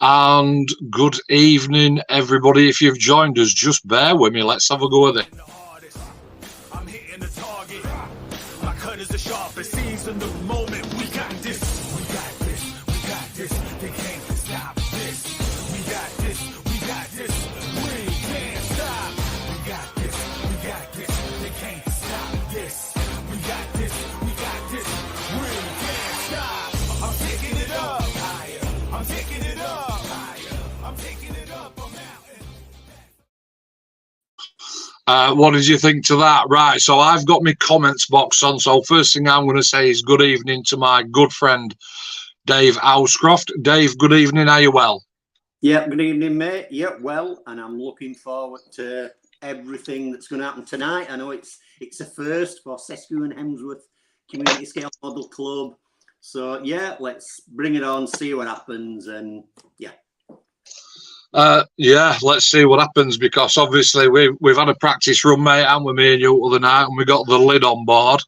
and good evening, everybody. If you've joined us, just bear with me. Let's have a go at it. I'm hitting the target. My cut is the sharpest. Season the moment. We got this. We got this. We got this. They can't stop this. We got this. We got this. We can't stop. We got this. We got this. They can't stop this. We got this. We got this. We can't stop. I'm taking it up higher. I'm taking it up higher. I'm taking it up a mountain. What did you think to that? Right, so I've got my comments box on. So first thing I'm going to say is good evening to my good friend, Dave Housecroft. Dave, good evening. Are you well? Yeah, good evening, mate. Yeah, well, and I'm looking forward to everything that's going to happen tonight. I know it's a first for Sescu and Hemsworth Community Scale Model Club. So, yeah, let's bring it on, see what happens, and yeah. Yeah, let's see what happens, because obviously we've had a practice run, mate, haven't we, me and you the other night, and we got the lid on board.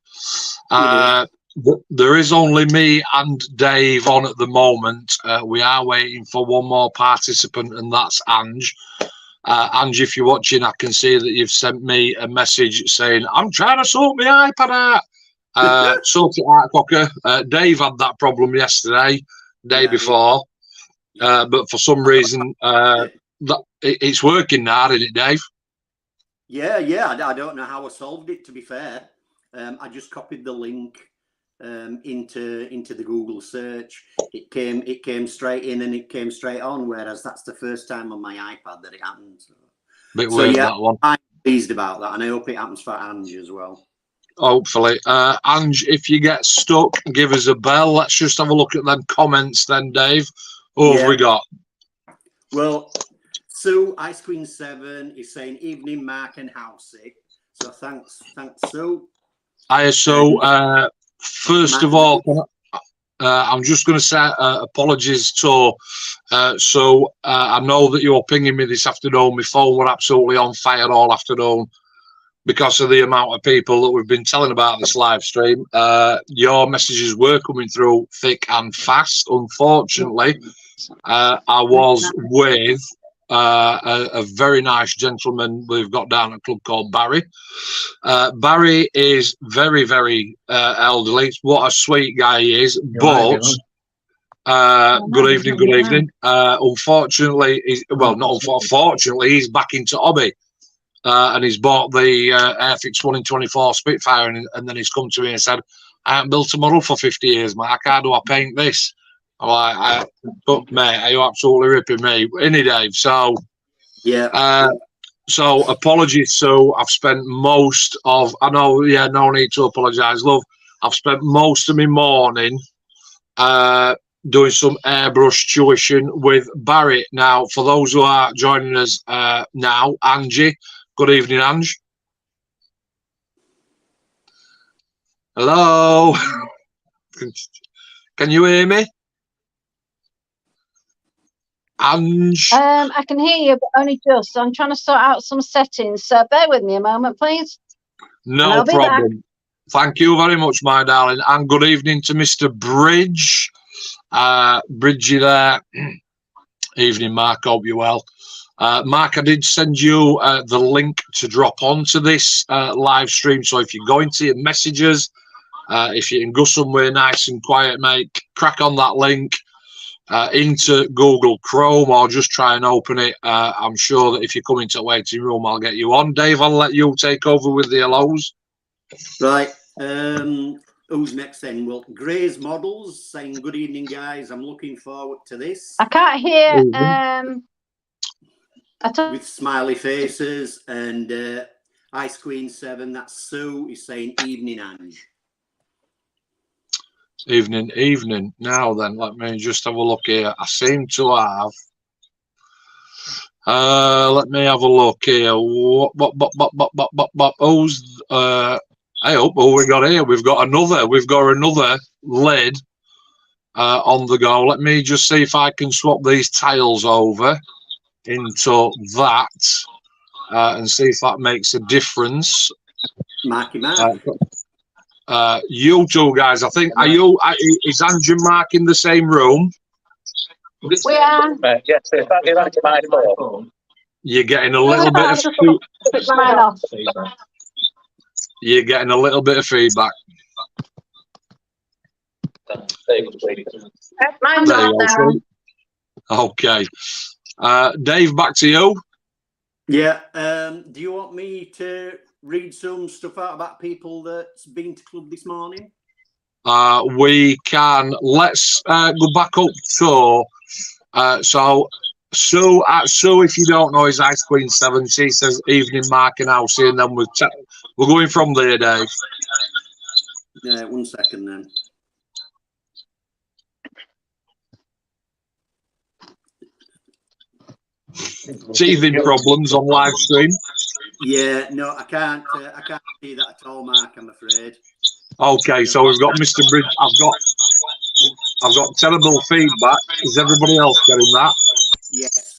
There is only me and Dave on at the moment. We are waiting for one more participant, and that's Ange. Ange, if you're watching, I can see that you've sent me a message saying, I'm trying to sort my iPad out. Sort it out, Cocker. Dave had that problem yesterday, day before. But for some reason, it's working now, isn't it, Dave? Yeah. I don't know how I solved it, to be fair. I just copied the link into the Google search. It came straight in and it came straight on, whereas that's the first time on my iPad that it happened. Bit weird, yeah, that one. I'm pleased about that, and I hope it happens for Ange as well. Hopefully. Ange, if you get stuck, give us a bell. Let's just have a look at them comments then, Dave. Who have we got? Well, Sue, Ice Queen 7 is saying evening, Mark and Housey. So thanks, Sue. Hiya, Sue. First of all, I'm just going to say apologies to so I know that you're pinging me this afternoon. My phone were absolutely on fire all afternoon because of the amount of people that we've been telling about this live stream. Your messages were coming through thick and fast. Unfortunately, I was with a very nice gentleman we've got down at a club called Barry. Barry is very, very elderly. What a sweet guy he is. But good evening. Unfortunately, not unfortunately, he's back into hobby. And he's bought the Airfix 1 in 24 Spitfire, and then he's come to me and said, I haven't built a model for 50 years, Mark. How do I paint this? I'm like, but mate, are you absolutely ripping me? Any Dave. So, yeah. So apologies. So I've spent most of, I know, no need to apologise, love. I've spent most of my morning doing some airbrush tuition with Barry. Now, for those who are joining us now, Angie, good evening, Ange. Hello. Can you hear me? Ange? I can hear you, but only just. I'm trying to sort out some settings, so bear with me a moment, please. No problem. Thank you very much, my darling. And good evening to Mr. Bridge. Bridgie there. Evening, Mark. Hope you're well. Mark, I did send you the link to drop onto this live stream. So if you go into your messages, if you can go somewhere nice and quiet, mate, crack on that link. Into Google Chrome, or just try and open it. I'm sure that if you come into a waiting room, I'll get you on. Dave, I'll let you take over with the hellos. Right. Who's next then? Well, Gray's Models saying good evening, guys. I'm looking forward to this. I can't hear. With smiley faces, and Ice Queen 7. That's Sue is saying evening, Ange. Evening. Now then, let me just have a look here. I seem to have. Let me have a look here. Who's? I hope. Oh, we got here. We've got another lid on the go. Let me just see if I can swap these tiles over into that and see if that makes a difference. Marky Mark. You two guys, I think, is Andrew and Mark in the same room? We are. Yes, if that's my phone. You're getting a little bit of Switch mine off. you're getting a little bit of feedback. Mine's There you off go, now. sweet. Okay. Dave, back to you. Yeah. Do you want me to read some stuff out about people that's been to club this morning? We can. Let's go back up to. So Sue, if you don't know, is Ice Queen 7. She says evening Mark and Housey, and then we're going from there, Dave. 1 second then. Teething problems on live stream. Yeah, no, I can't see that at all, Mark, I'm afraid. Okay, so we've got Mr. Bridge. I've got terrible feedback. Is everybody else getting that? Yes.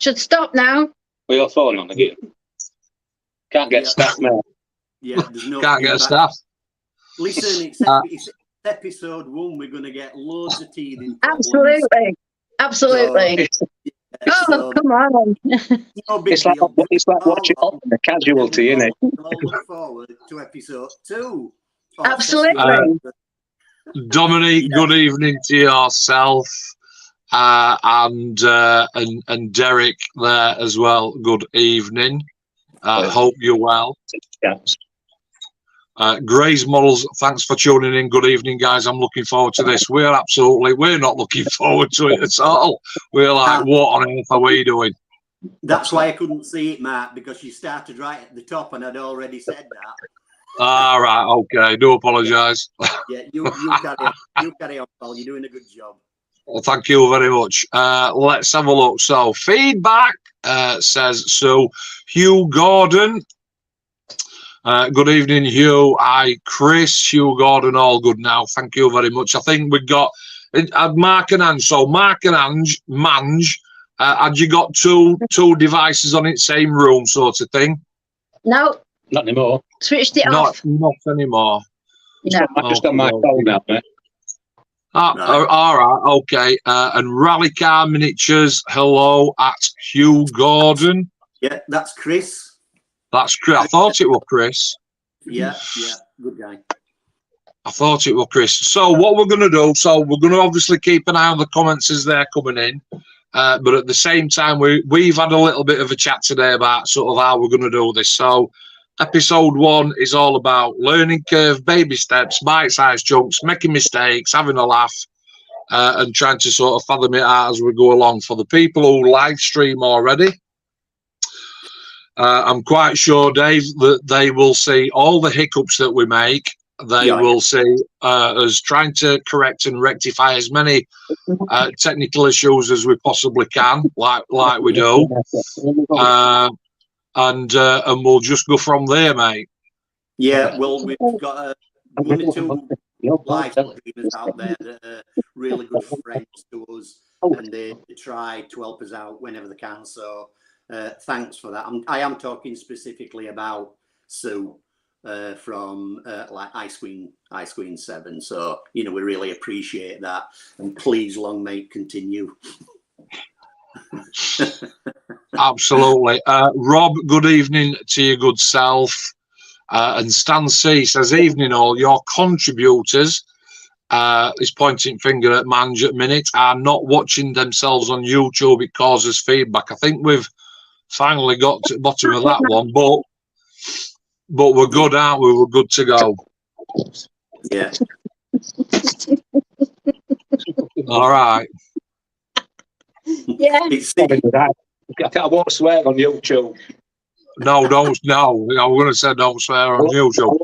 Should stop now. With your phone on again. Can't get staff now. Yeah, there's no Can't get a feedback. staff. Listen, it's episode 1. We're going to get loads of teething. Absolutely. Absolutely. Oh, come on. No big It's like deal. watching the casualty, isn't it? I'll look forward to episode 2. Absolutely. Dominique, good evening to yourself, and Derek there as well. Good evening. Hope you're well. Yes. Gray's Models, thanks for tuning in. Good evening, guys. I'm looking forward to this. We're not looking forward to it at all. We're like, what on earth are we doing? That's why I couldn't see it, Mark, because you started right at the top and I'd already said that. All right, okay. Do apologise. Yeah, you carry on, pal. You're doing a good job. Well, thank you very much. Let's have a look. So, feedback says so. Hugh Gordon. Good evening, Hugh. Chris, Hugh Gordon, all good now. Thank you very much. I think we've got Mark and Ange. So, Mark and Mange, had you got two devices on it, same room sort of thing? No, Not anymore. switched it off. Not anymore. No. I'm just on my phone now, mate. Right. All right, okay. And Rally Car Miniatures, hello at Hugh Gordon. Yeah, that's Chris. That's Chris. I thought it was Chris. Yeah, good guy. I thought it was Chris. So what we're going to do, we're going to obviously keep an eye on the comments as they're coming in. But at the same time, we've had a little bit of a chat today about sort of how we're going to do this. So episode 1 is all about learning curve, baby steps, bite-sized chunks, making mistakes, having a laugh, and trying to sort of fathom it out as we go along. For the people who live stream already, I'm quite sure, Dave, that they will see all the hiccups that we make. They will see us trying to correct and rectify as many technical issues as we possibly can, like we do, and we'll just go from there, mate. Yeah, well, we've got one or two live streamers out there that are really good friends to us, and they try to help us out whenever they can. So thanks for that. I am talking specifically about Sue from like Ice Queen 7. So we really appreciate that, and please, long may it continue. Absolutely. Rob, good evening to your good self. And Stan C says, evening all, your contributors, is pointing finger at Mange at minute, are not watching themselves on YouTube. It causes feedback. I think we've finally got to the bottom of that one, but we're good, aren't we? We're good to go. Yeah. All right. Yeah. I won't swear on YouTube. No, don't. No, I'm going to say don't swear on YouTube.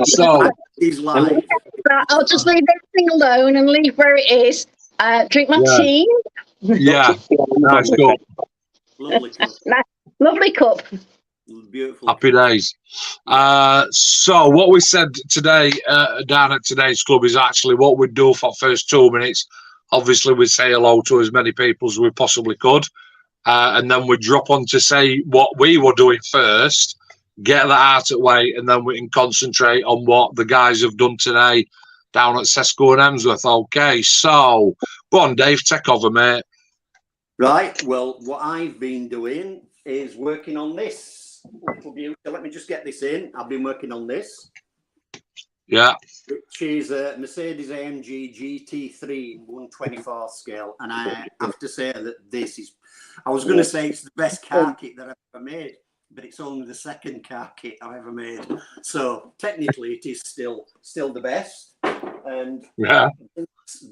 So He's live. I'll just leave everything alone and leave where it is. Drink my tea. yeah, nice cup. Lovely cup. Lovely cup. Beautiful. Happy days. So what we said today down at today's club is actually what we'd do for the first 2 minutes. Obviously, we'd say hello to as many people as we possibly could. And then we'd drop on to say what we were doing first, get that out of the way, and then we can concentrate on what the guys have done today down at Sesco and Hemsworth. Okay, so Go on, Dave, take over, mate. Right. Well, what I've been doing is working on this little beauty. Let me just get this in. I've been working on this, Yeah. which is a Mercedes AMG GT3 1/24 scale. And I have to say that this is, I was going to say it's the best car kit that I've ever made, but it's only the second car kit I've ever made. So technically it is still the best. And Yeah.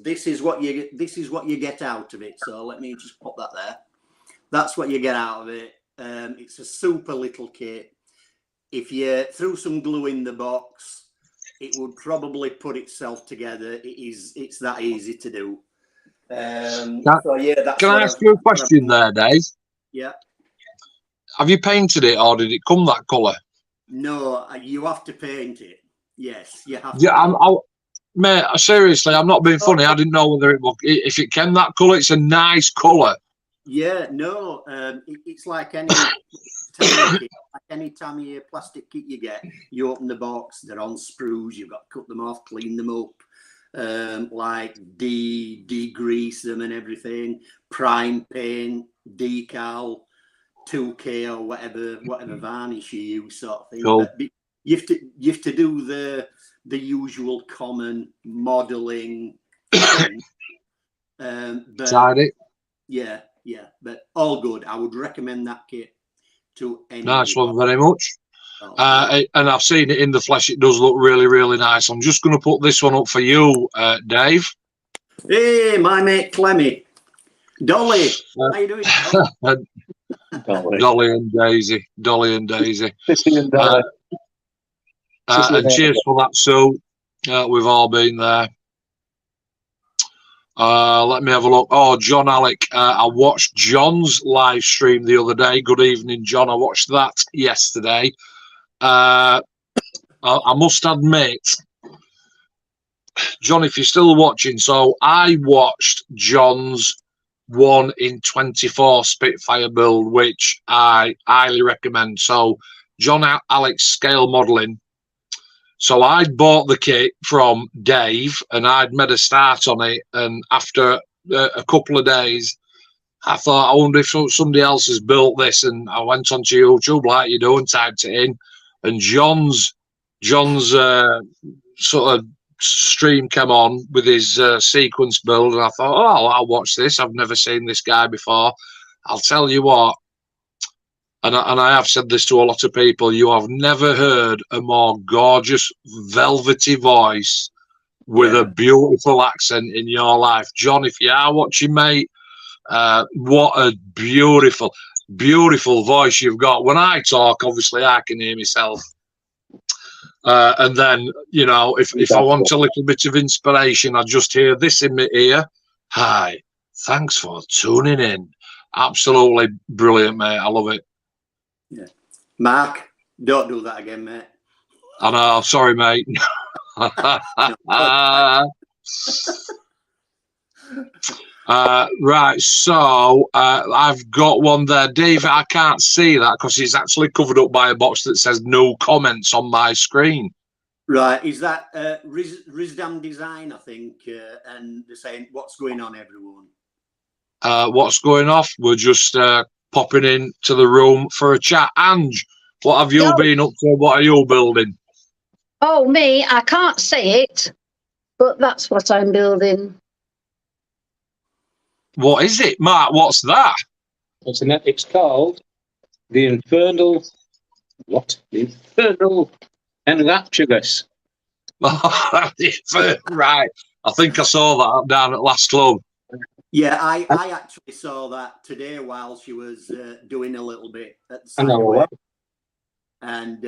this is what you get out of it. So let me just put that there. That's what you get out of it. It's a super little kit. If you threw some glue in the box, it would probably put itself together. It's that easy to do. So yeah, that's Can I ask you a question there, Dave? Yeah. Have you painted it, or did it come that colour? No, you have to paint it. Yes, you have. Yeah, mate. Seriously, I'm not being funny. I didn't know whether it was, if it came that colour. It's a nice colour. Yeah, no, it's like any Tamiya kit, like any Tamiya plastic kit you get. You open the box, they're on sprues. You've got to cut them off, clean them up, like degrease them and everything. Prime paint, decal, 2K or whatever varnish you use, sort of thing. Cool. But you have to do the usual common modelling thing. Tried it. Yeah, but all good. I would recommend that kit to anyone. Nice one, very much. And I've seen it in the flesh. It does look really, really nice. I'm just going to put this one up for you, Dave. Hey, my mate Clemmy. Dolly, how you doing? Dolly and Daisy. And cheers for that, Sue. We've all been there. Let me have a look. Oh, John Alec. I watched John's live stream the other day. Good evening, John. I watched that yesterday. I must admit, John, if you're still watching, so I watched John's 1 in 24 Spitfire build, which I highly recommend. So John Alex scale modeling. So I'd bought the kit from Dave and I'd made a start on it. And after a couple of days, I thought, I wonder if somebody else has built this. And I went onto YouTube like you do and typed it in. And John's sort of stream came on with his sequence build. And I thought, oh, I'll watch this. I've never seen this guy before. I'll tell you what. And I have said this to a lot of people, you have never heard a more gorgeous, velvety voice with a beautiful accent in your life. John, if you are watching, mate, what a beautiful, beautiful voice you've got. When I talk, obviously, I can hear myself. And then, you know, if I want a little bit of inspiration, I just hear this in my ear. Hi, thanks for tuning in. Absolutely brilliant, mate. I love it. Yeah. Mark, don't do that again, mate. I know, sorry, mate. Right, so I've got one there. Dave, I can't see that because it's actually covered up by a box that says no comments on my screen. Right, is that Rizdam Design, I think, and they're saying, what's going on, everyone? What's going off? We're just popping into the room for a chat. Ange, what have you been up to? What are you building? Oh, me, I can't say it, but that's what I'm building. What is it, Mark? What's that? It's called the Infernal. What? The Infernal Enrapturous. Right. I think I saw that down at Last Club. Yeah, I actually saw that today while she was doing a little bit at the I know Sideway. what. And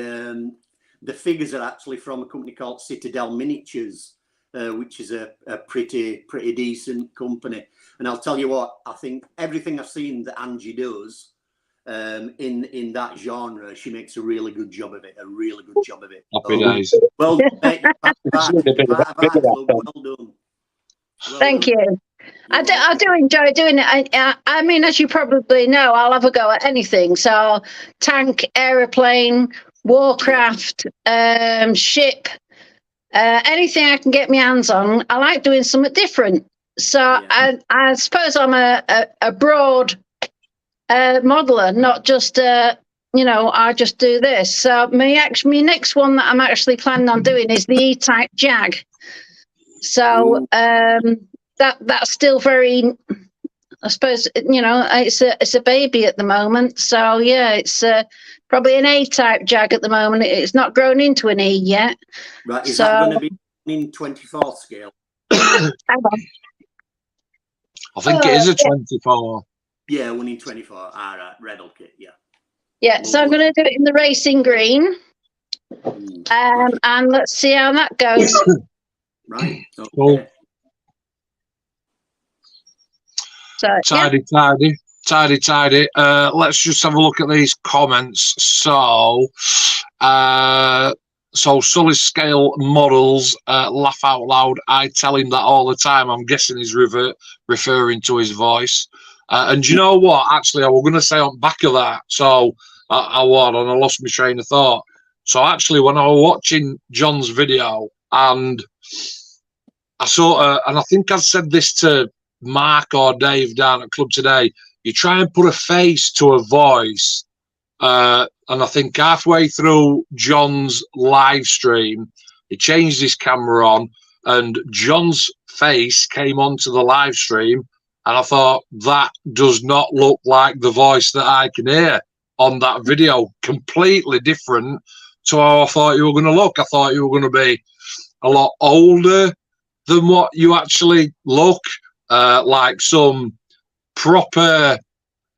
the figures are actually from a company called Citadel Miniatures, which is a pretty decent company. And I'll tell you what, I think everything I've seen that Angie does in that genre, she makes a really good job of it. Happy days. Well, mate, well done. Thank you. I do enjoy doing it. I mean, as you probably know, I'll have a go at anything. So tank, aeroplane, warcraft, ship, anything I can get my hands on. I like doing something different. So Yeah. I suppose I'm a broad modeler, not just I just do this. So my next one that I'm actually planning on doing is the E-Type Jag. So that's still very, I suppose, it's a baby at the moment. So yeah, it's probably an A-Type Jag at the moment. It's not grown into an E yet. Right, is So- that going to be in 24 scale? Hang on. I think it is a 24. Yeah, one in 24. All right, Redall kit, yeah. Yeah, so I'm going to do it in the racing green, and let's see how that goes. Right, okay. Cool. So yeah. Tidy. Let's just have a look at these comments. So Sully Scale Models, laugh out loud. I tell him that all the time. I'm guessing he's referring to his voice. And you know what? Actually, I was going to say on back of that. So I lost my train of thought. So actually, when I was watching John's video, and I saw, and I think I've said this to Mark or Dave down at Club Today, you try and put a face to a voice. And I think halfway through John's live stream, he changed his camera on, and John's face came onto the live stream. And I thought, that does not look like the voice that I can hear on that video. Completely different to how I thought you were going to look. I thought you were going to be a lot older than what you actually look, like some proper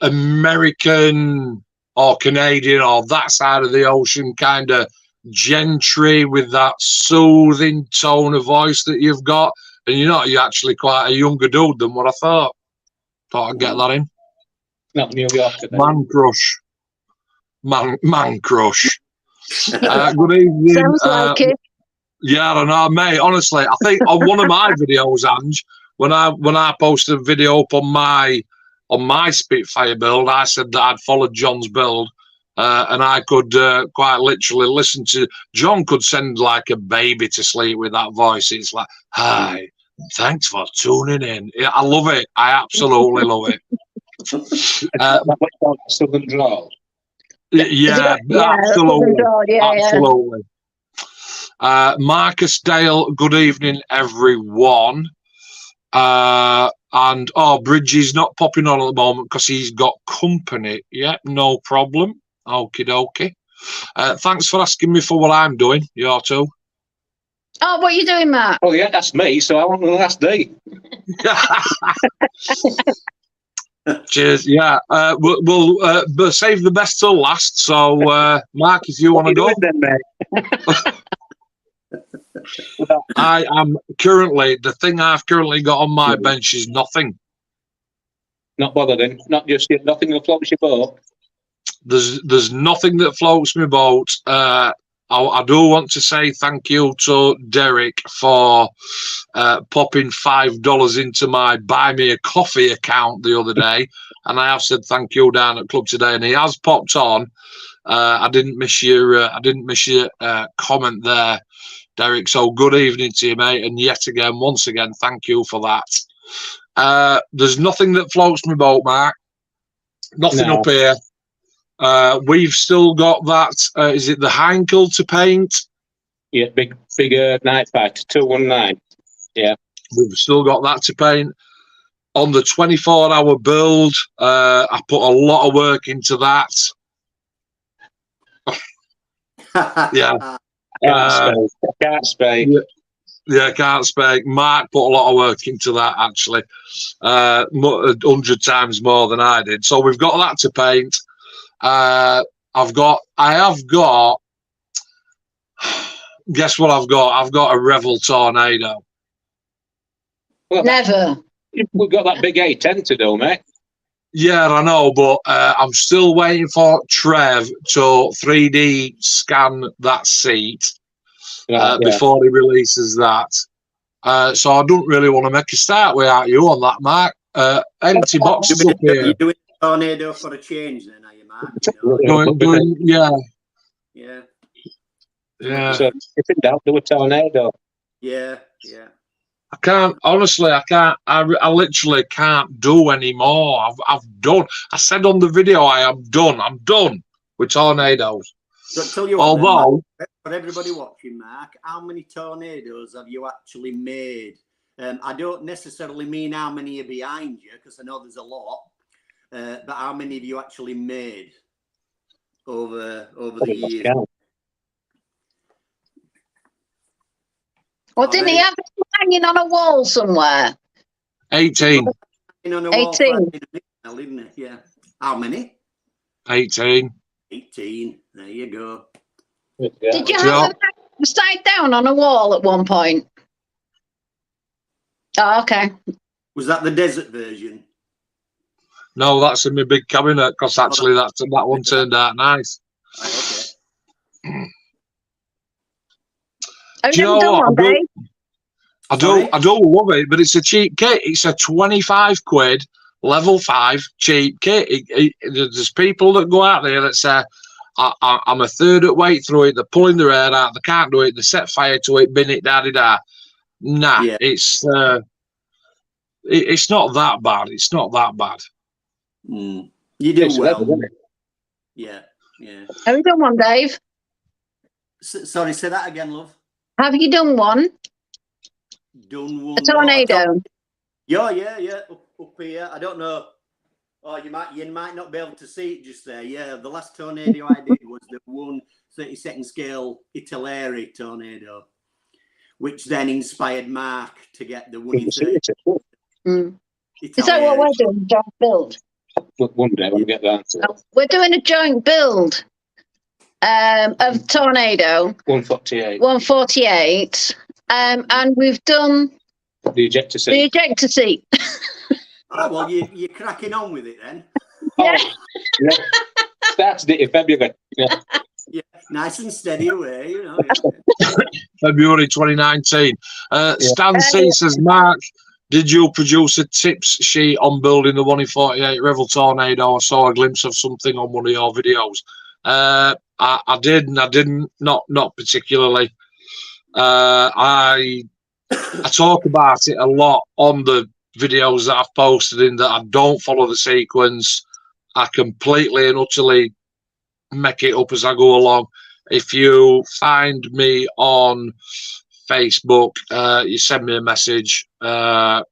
American or Canadian or that side of the ocean kind of gentry with that soothing tone of voice that you've got. And you're actually quite a younger dude than what I thought. Thought I'd get that in. Not New York. Man crush. Man crush. Good evening. Sounds like it. Yeah, I don't know, mate. Honestly, I think on one of my videos, Ange, when I posted a video up on my Spitfire build, I said that I'd followed John's build, and I could quite literally listen to John. Could send like a baby to sleep with that voice. It's like, hi, thanks for tuning in. Yeah, I love it. I absolutely love it. Southern drawl. Yeah, absolutely. Yeah, Absolutely. Marcus Dale, good evening, everyone. And Bridgie's not popping on at the moment because he's got company. Yeah, no problem. Okie dokie. Thanks for asking me for what I'm doing. You too. Oh, what are you doing, Matt? Oh yeah, that's me. So I want the last day. Cheers. Yeah. We'll save the best till last. So, Mark, if you want to go. Then, mate? I am currently, the thing I've currently got on my bench is nothing. Not bothered in. Not just yet. Nothing that floats your boat. There's nothing that floats my boat. I do want to say thank you to Derek for popping $5 into my Buy Me a Coffee account the other day, and I have said thank you down at Club Today, and he has popped on. I didn't miss your comment there, Derek. So good evening to you, mate, and once again, thank you for that. There's nothing that floats my boat, Mark. Nothing up here. We've still got that. Is it the Heinkel to paint? Yeah, bigger night fight 219. Yeah, we've still got that to paint. On the 24-hour build, I put a lot of work into that. Yeah. Can't speak. Yeah, can't speak. Mark put a lot of work into that, actually. 100 times more than I did. So we've got that to paint. I have got, guess what I've got? I've got a Revel Tornado. Well, Never. We've got that big A10 to do, mate. Yeah, I know, but I'm still waiting for Trev to 3D scan that seat before he releases that. So I don't really want to make a start without you on that, Mark. Empty boxes up here. You're doing a tornado for a change then, are you, Mark? Yeah. So if in doubt, do a tornado. Yeah. I can't, honestly, I can't, I literally can't do anymore. I've done. I said on the video, I am done. I'm done with tornadoes. So tell you what, Although, then, Mark, for everybody watching, Mark, how many tornadoes have you actually made? I don't necessarily mean how many are behind you, because I know there's a lot, but how many have you actually made over the years? Well, didn't he have it hanging on a wall somewhere? 18. On a wall 18. Isn't it? Yeah. How many? 18. 18. There you go. Did you Yeah. have them upside down on a wall at one point? Oh, okay. Was that the desert version? No, that's in my big cabinet, because actually that one turned out nice. Right, okay. Have Do you you know done what? one, Dave? I do love it, but it's a cheap kit. It's a 25 quid, level 5 cheap kit. There's people that go out there that say, I'm a third at weight through it, they're pulling their hair out, they can't do it, they set fire to it, bin it, da-di-da. Nah, Yeah. it's not that bad. It's not that bad. Mm. You do It's well. level, isn't it? Yeah, yeah. Have you done one, Dave? Sorry, say that again, love. Have you done one? Done one. A tornado? Yeah. Up here. I don't know. Oh, you might not be able to see it just there. Yeah, the last tornado I did was the 1/32 scale Italeri tornado, which then inspired Mark to get the 1/30. Mm. Is that what we're doing? Joint build? One day when we get down to it. Oh, we're doing a joint build of tornado 148. 148, and we've done The ejector the seat. ejector seat. Oh, well, you're cracking on with it then. Yeah. Yeah. Started it in February. Yeah. Yeah, nice and steady away, you know. February 2019. Stan C says, Mark, did you produce a tips sheet on building the 1 in 48 Revel Tornado? I saw a glimpse of something on one of your videos. I did, and I didn't, not particularly. I talk about it a lot on the videos that I've posted in that I don't follow the sequence. I completely and utterly make it up as I go along. If you find me on Facebook, you send me a message, and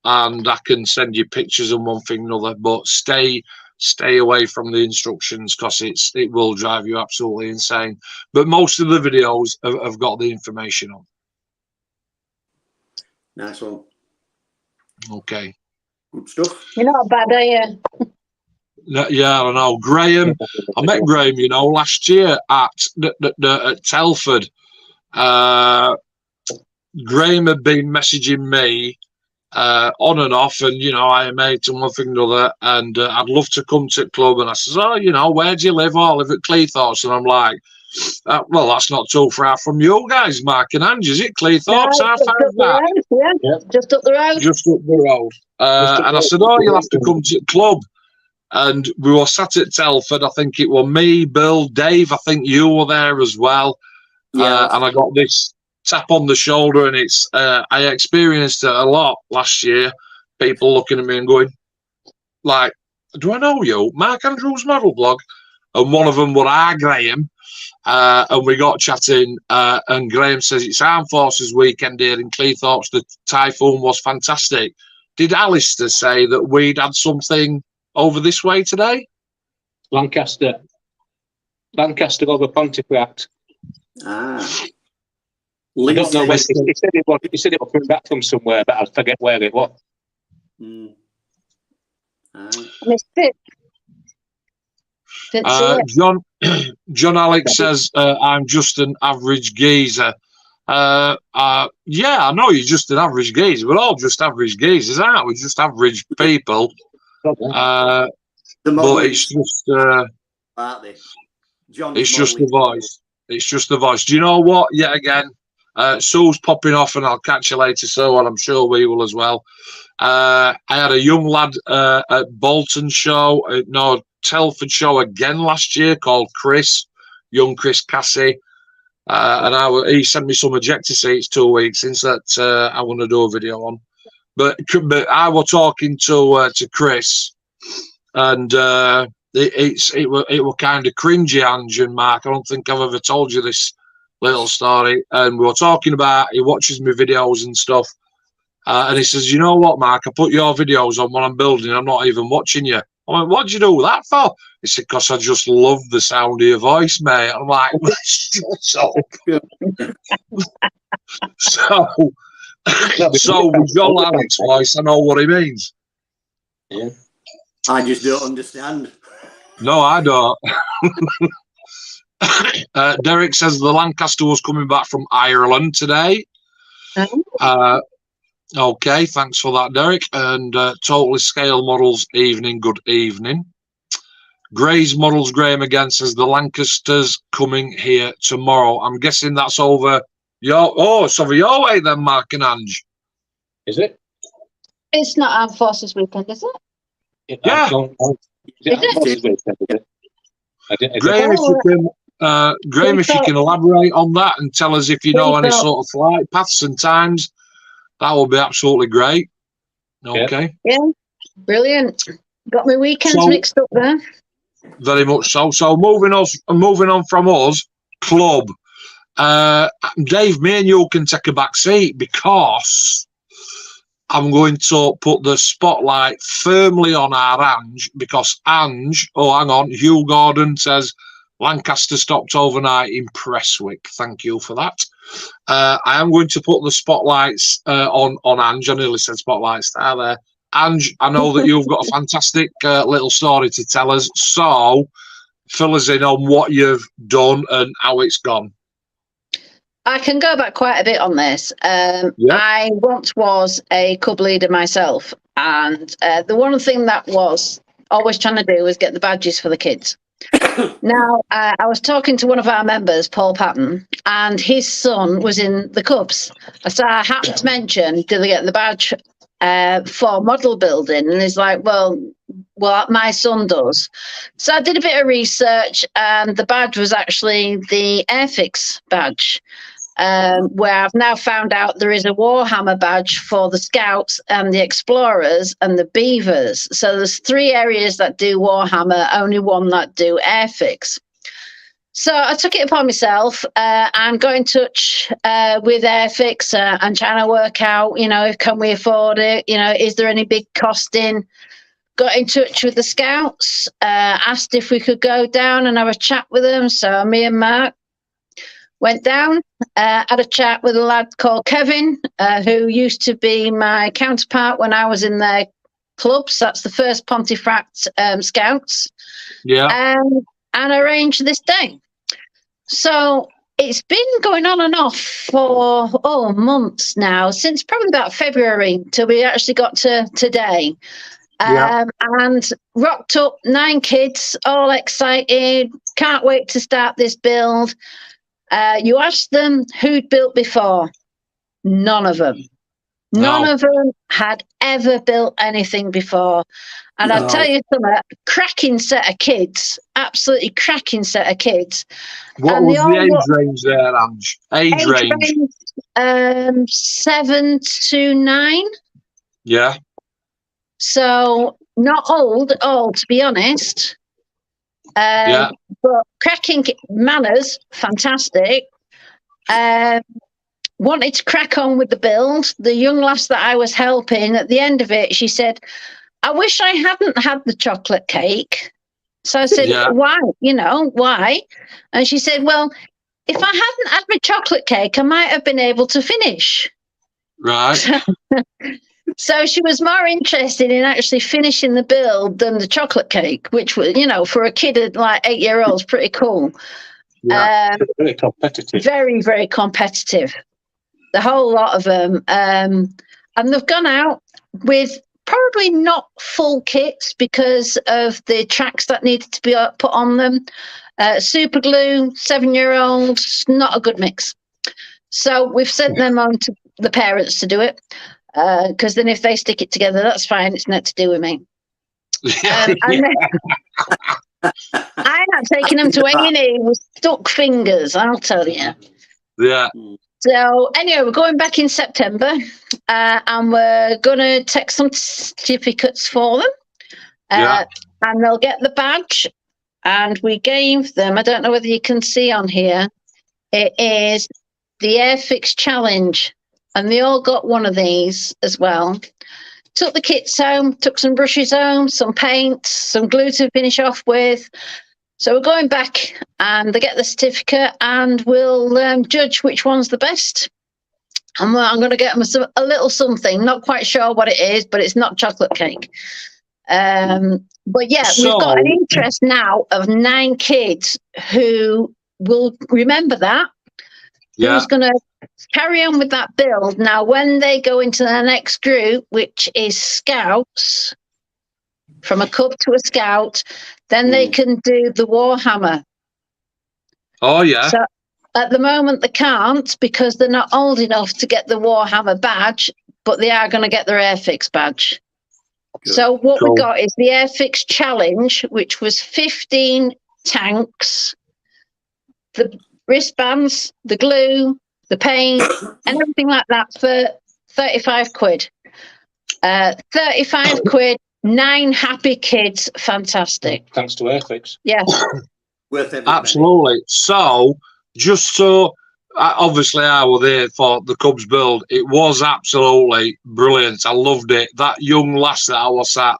I can send you pictures and one thing and another, but stay away from the instructions, because it will drive you absolutely insane. But most of the videos have got the information on. Nice one. Okay. Good stuff. You're not bad, are you? Yeah, I know. Graham, I met Graham, last year at Telford. Graham had been messaging me on and off, and I made one thing and another, and I'd love to come to the club. And I says, oh, where do you live? Oh, I live at Cleethorpes. And I'm like, well, that's not too far from you guys, Mark and Ange, is it? Cleethorpes, how far is that? Yeah, just up the road. Just up the road. And I said, oh, you'll have to come to the club. And we were sat at Telford. I think it was me, Bill, Dave. I think you were there as well. Yeah. And I got this tap on the shoulder, and it's I experienced it a lot last year. People looking at me and going, like, do I know you? Mark Andrews Model Blog. And one of them were Graham. And we got chatting, and Graham says it's Armed Forces weekend here in Cleethorpes. The typhoon was fantastic. Did Alistair say that we'd had something over this way today? Lancaster over Pontefract. Ah. I don't know where Lindsay. he said it was coming back from somewhere, but I forget where it was. Mm. Ah. Missed it. Didn't see it. John Alex says I'm just an average geezer. Yeah, I know you're just an average geezer. We're all just average geezers, aren't we? Just average people. The But models, it's just aren't they? John's it's just the modelling. voice. It's just the voice. Do you know what? Yet again, Sue's popping off, and I'll catch you later, Sue, and I'm sure we will as well. I had a young lad at Bolton show, Telford show again last year, called Chris, young Chris Cassie. he sent me some ejector seats 2 weeks since that I want to do a video on. But I was talking to Chris, and it were kind of cringy, Ange and Mark. I don't think I've ever told you this little story. And we were talking about, he watches my videos and stuff, and he says, "You know what, Mark? I put your videos on when I'm building. I'm not even watching you." I went, "What'd you do that for?" He said, "Because I just love the sound of your voice, mate." I'm like, "Shut up." So with John Alex voice, I know what he means. Yeah. I just don't understand. No, I don't. Derek says the Lancaster was coming back from Ireland today. Okay, thanks for that, Derek. And Totally Scale Models, evening, good evening. Gray's Models, Graham again says the Lancasters coming here tomorrow. I'm guessing that's over it's over your way then, Mark and Ange. Is it? It's not Armed Forces Weekend, is it? Yeah. Graham, if you can elaborate on that and tell us if you know any sort of flight paths and times, that would be absolutely great. Okay. Yeah, brilliant. Got my weekends mixed up there. Very much so. So moving on from us, club. Dave, me and you can take a back seat because I'm going to put the spotlight firmly on our Ange, because Ange, Hugh Gordon says Lancaster stopped overnight in Prestwick. Thank you for that. I am going to put the spotlights on Ange. I nearly said spotlight star there. Ange, I know that you've got a fantastic little story to tell us, so fill us in on what you've done and how it's gone. I can go back quite a bit on this. I once was a club leader myself, and the one thing that was always trying to do was get the badges for the kids. Now, I was talking to one of our members, Paul Patton, and his son was in the Cubs. So I happened to mention, do they get the badge for model building? And he's like, well, my son does. So I did a bit of research, and the badge was actually the Airfix badge. Where I've now found out there is a Warhammer badge for the Scouts and the Explorers and the Beavers. So there's 3 areas that do Warhammer, only one that do Airfix. So I took it upon myself and got in touch with Airfix and trying to work out, can we afford it? Is there any big costing? Got in touch with the Scouts, asked if we could go down and have a chat with them. So me and Mark went down, had a chat with a lad called Kevin, who used to be my counterpart when I was in their clubs. That's the first Pontefract Scouts. Yeah. And arranged this day. So it's been going on and off for months now, since probably about February till we actually got to today. And rocked up 9 kids, all excited, can't wait to start this build. You asked them who'd built before. None of them. None of them had ever built anything before. And I'll tell you something, cracking set of kids, absolutely cracking set of kids. What was the age range there, Ange? Age range? 7 to 9. Yeah. So not old, to be honest. But cracking manners, fantastic. Wanted to crack on with the build. The young lass that I was helping, at the end of it, she said, I wish I hadn't had the chocolate cake. So I said, why? Why? And she said, well, if I hadn't had my chocolate cake, I might have been able to finish. Right. So she was more interested in actually finishing the build than the chocolate cake, which was, for a kid at like 8-year-olds, pretty cool. Yeah, very competitive. Very, very competitive. The whole lot of them. And they've gone out with probably not full kits because of the tracks that needed to be put on them. Super glue, 7-year-olds, not a good mix. So we've sent them on to the parents to do it. Because then if they stick it together, that's fine. It's not to do with me. I'm not taking them to A&E with stuck fingers, I'll tell you. Yeah. So anyway, we're going back in September, and we're going to take some certificates for them. Yeah. And they'll get the badge. And we gave them, I don't know whether you can see on here, it is the Airfix Challenge. And they all got one of these as well. Took the kits home, took some brushes home, some paint, some glue to finish off with. So we're going back and they get the certificate and we'll judge which one's the best. And I'm going to get them a little something, not quite sure what it is, but it's not chocolate cake. But yeah, we've got an interest now of 9 kids who will remember that. Yeah. Who's going to carry on with that build. Now, when they go into the next group, which is Scouts, from a Cub to a Scout, then they can do the Warhammer. Oh, yeah. So at the moment, they can't because they're not old enough to get the Warhammer badge, but they are going to get their Airfix badge. Good. So what Cool. we got is the Airfix Challenge, which was 15 tanks, the wristbands, the glue, the paint, and everything like that for 35 quid. 35 quid, 9 happy kids, fantastic. Thanks to Airfix. Yeah. Worth every Absolutely. So, just so, obviously, I was there for the Cubs build. It was absolutely brilliant. I loved it. That young lass that I was sat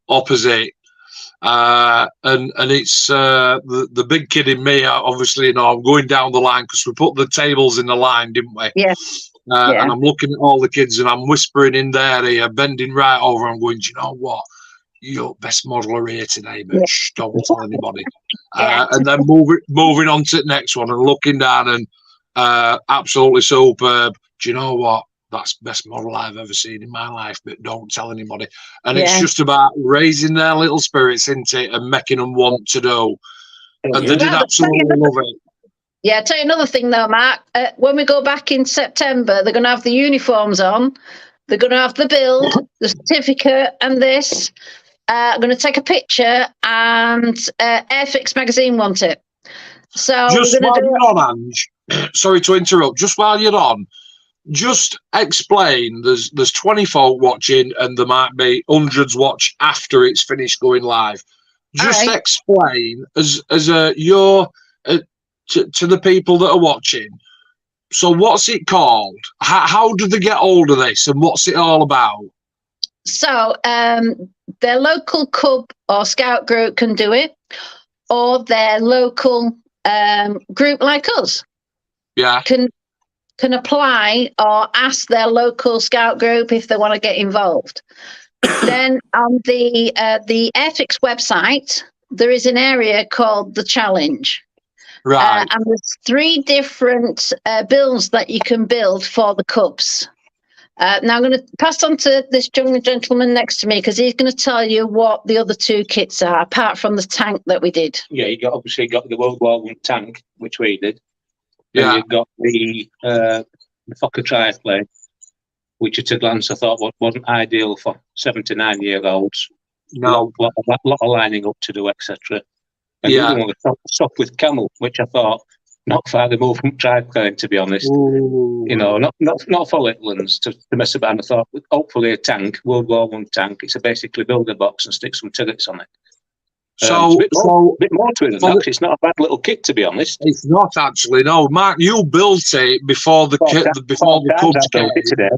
opposite, and it's the big kid in me. Obviously, you know, I'm going down the line because we put the tables in the line, didn't we? Yeah. Yeah. And I'm looking at all the kids and I'm whispering in their ear, bending right over. I'm going, do you know what? You're best modeler here today, but shh, don't tell anybody. Yeah. And then moving on to the next one and looking down and absolutely superb. Do you know what? That's best model I've ever seen in my life, but don't tell anybody. And it's Yeah. just about raising their little spirits, isn't it? And making them want to do. And they did Well, absolutely love it. Yeah, I'll tell you another thing though, Mark. When we go back in September, they're going to have the uniforms on. They're going to have the build, the certificate, and this. I'm going to take a picture, and Airfix magazine want it. So Just we're while going to do you're on, Ange, sorry to interrupt. Just while you're on, just explain. There's 20 folk watching, and there might be hundreds watch after it's finished going live. Just Alright. explain as your to the people that are watching. So what's it called? How do they get hold of this, and what's it all about? So their local Cub or Scout group can do it, or their local group like us Yeah, can apply or ask their local Scout group if they want to get involved. Then on the Airfix website, there is an area called the Challenge. right. And there's 3 different builds that you can build for the Cubs. Now I'm going to pass on to this young gentleman next to me because he's going to tell you what the other 2 kits are, apart from the tank that we did. Yeah, you obviously got the World War I tank, which we did. Yeah. And you've got the Fokker triplane, which at a glance I thought wasn't ideal for 7 to 9 year olds. No. lot of lining up to do, etc. And Yeah. the other one was Stop with Camel, which I thought not far removed from triplane, to be honest. Ooh. You know, not for little ones to mess about. I thought hopefully a tank, World War I tank. It's a basically build a box and stick some turrets on it. So, it's a bit more to it than that. 'Cause it's not a bad little kit, to be honest. it's not actually. No, Mark, you built it before the Cubs I built it came. today.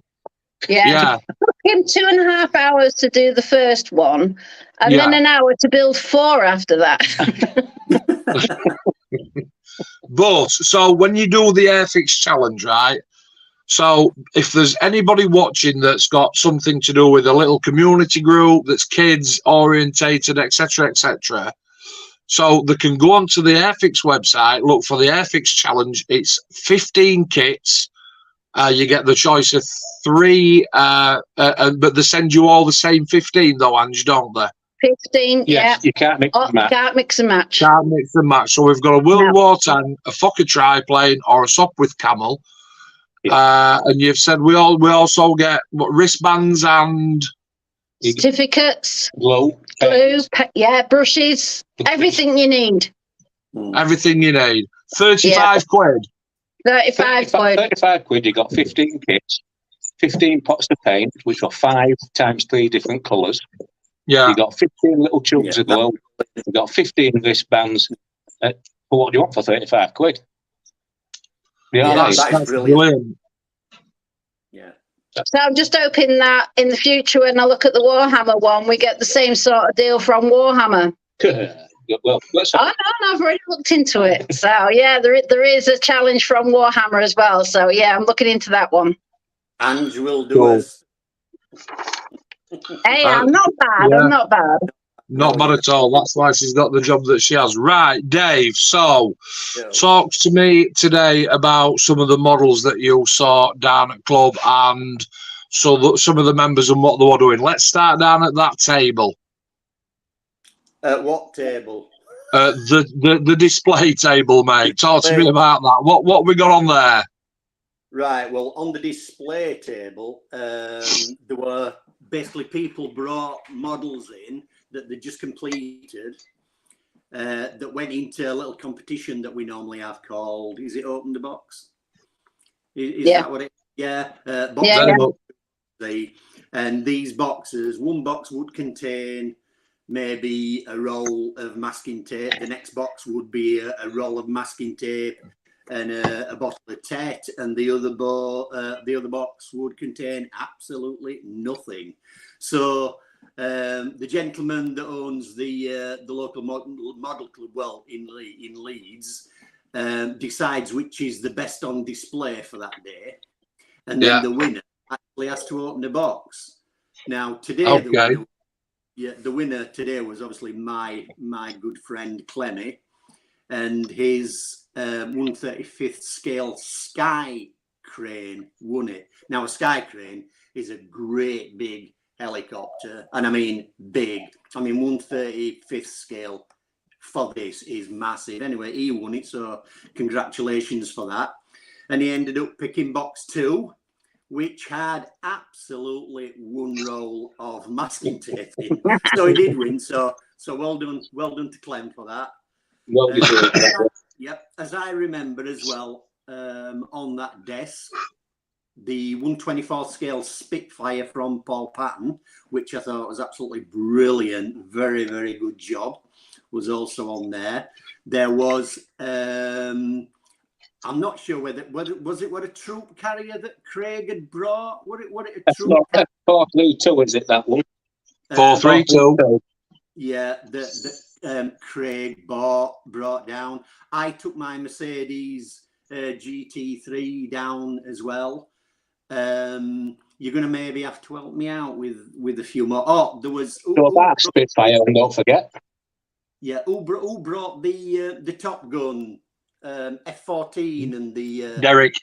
Yeah. Yeah, It took him 2.5 hours to do the first one, and then Yeah. an hour to build 4 after that. but so when you do the Airfix challenge, right? So if there's anybody watching that's got something to do with a little community group that's kids orientated, etc., etc., so they can go onto the Airfix website, look for the Airfix challenge. It's 15 kits. You get the choice of 3, but they send you all the same 15 though, Ange, don't they? 15, Yes, you can't mix yeah. them up. Can't mix and match. Can't mix and match. So we've got a World No. War tank, a Fokker triplane, or a Sopwith Camel. And you've said we also get wristbands and Certificates, Glue. glue, brushes, everything you need. everything you need. 35 quid. 35 quid. 35 quid, you got 15 kits, 15 pots of paint, which were 5 times 3 different colours. Yeah. You got 15 little tubes Yeah. of glue. You got 15 wristbands. For what do you want for 35 quid? Yeah, Yeah, That's, that is that's brilliant. brilliant. Yeah. So I'm just hoping that in the future, when I look at the Warhammer one, we get the same sort of deal from Warhammer. Well, let's Oh, no, I've already looked into it. So, yeah, there is a challenge from Warhammer as well. So, yeah, I'm looking into that one. Ange will do Cool. us. Hey, I'm not bad. yeah. I'm not bad. Not bad at all. That's why she's got the job that she has. Right, Dave. So, Yeah. talk to me today about some of the models that you saw down at club and some of the members and what they were doing. Let's start down at that table. At what table? The display table, mate. Talk to me about that. What we got on there? Right. Well, on the display table, there were basically people brought models in that they just completed that went into a little competition that we normally have called, is it Open the Box? Is Yeah. that what it? Yeah. Box Yeah, Very yeah. much. And these boxes, one box would contain maybe a roll of masking tape. The next box would be a roll of masking tape and a bottle of Tet, and the other box would contain absolutely nothing. So the gentleman that owns the local model club, well, in Leeds, decides which is the best on display for that day, and then the winner actually has to open the box. Now today, Okay. the winner today was obviously my good friend Clemmy, and his 1/35th scale Sky Crane won it. Now a Sky Crane is a great big helicopter, and I mean big. I mean 1/35th scale for this is massive. Anyway, he won it, so congratulations for that. And he ended up picking box 2, which had absolutely one roll of masking tape in. So he did win. So well done to Clem for that. Well deserved. Yep, as I remember as well, on that desk, the 1/24 scale Spitfire from Paul Patton, which I thought was absolutely brilliant, very, very good job, was also on there. There was, I'm not sure whether was it a troop carrier that Craig had brought? What it a troop? 432, is it that one? 432. Yeah, the Craig brought down. I took my Mercedes GT3 down as well. You're gonna maybe have to help me out with a few more. Oh, there was Go back, Spitfire, and don't forget. Yeah, who brought the Top Gun F14 and the Derek.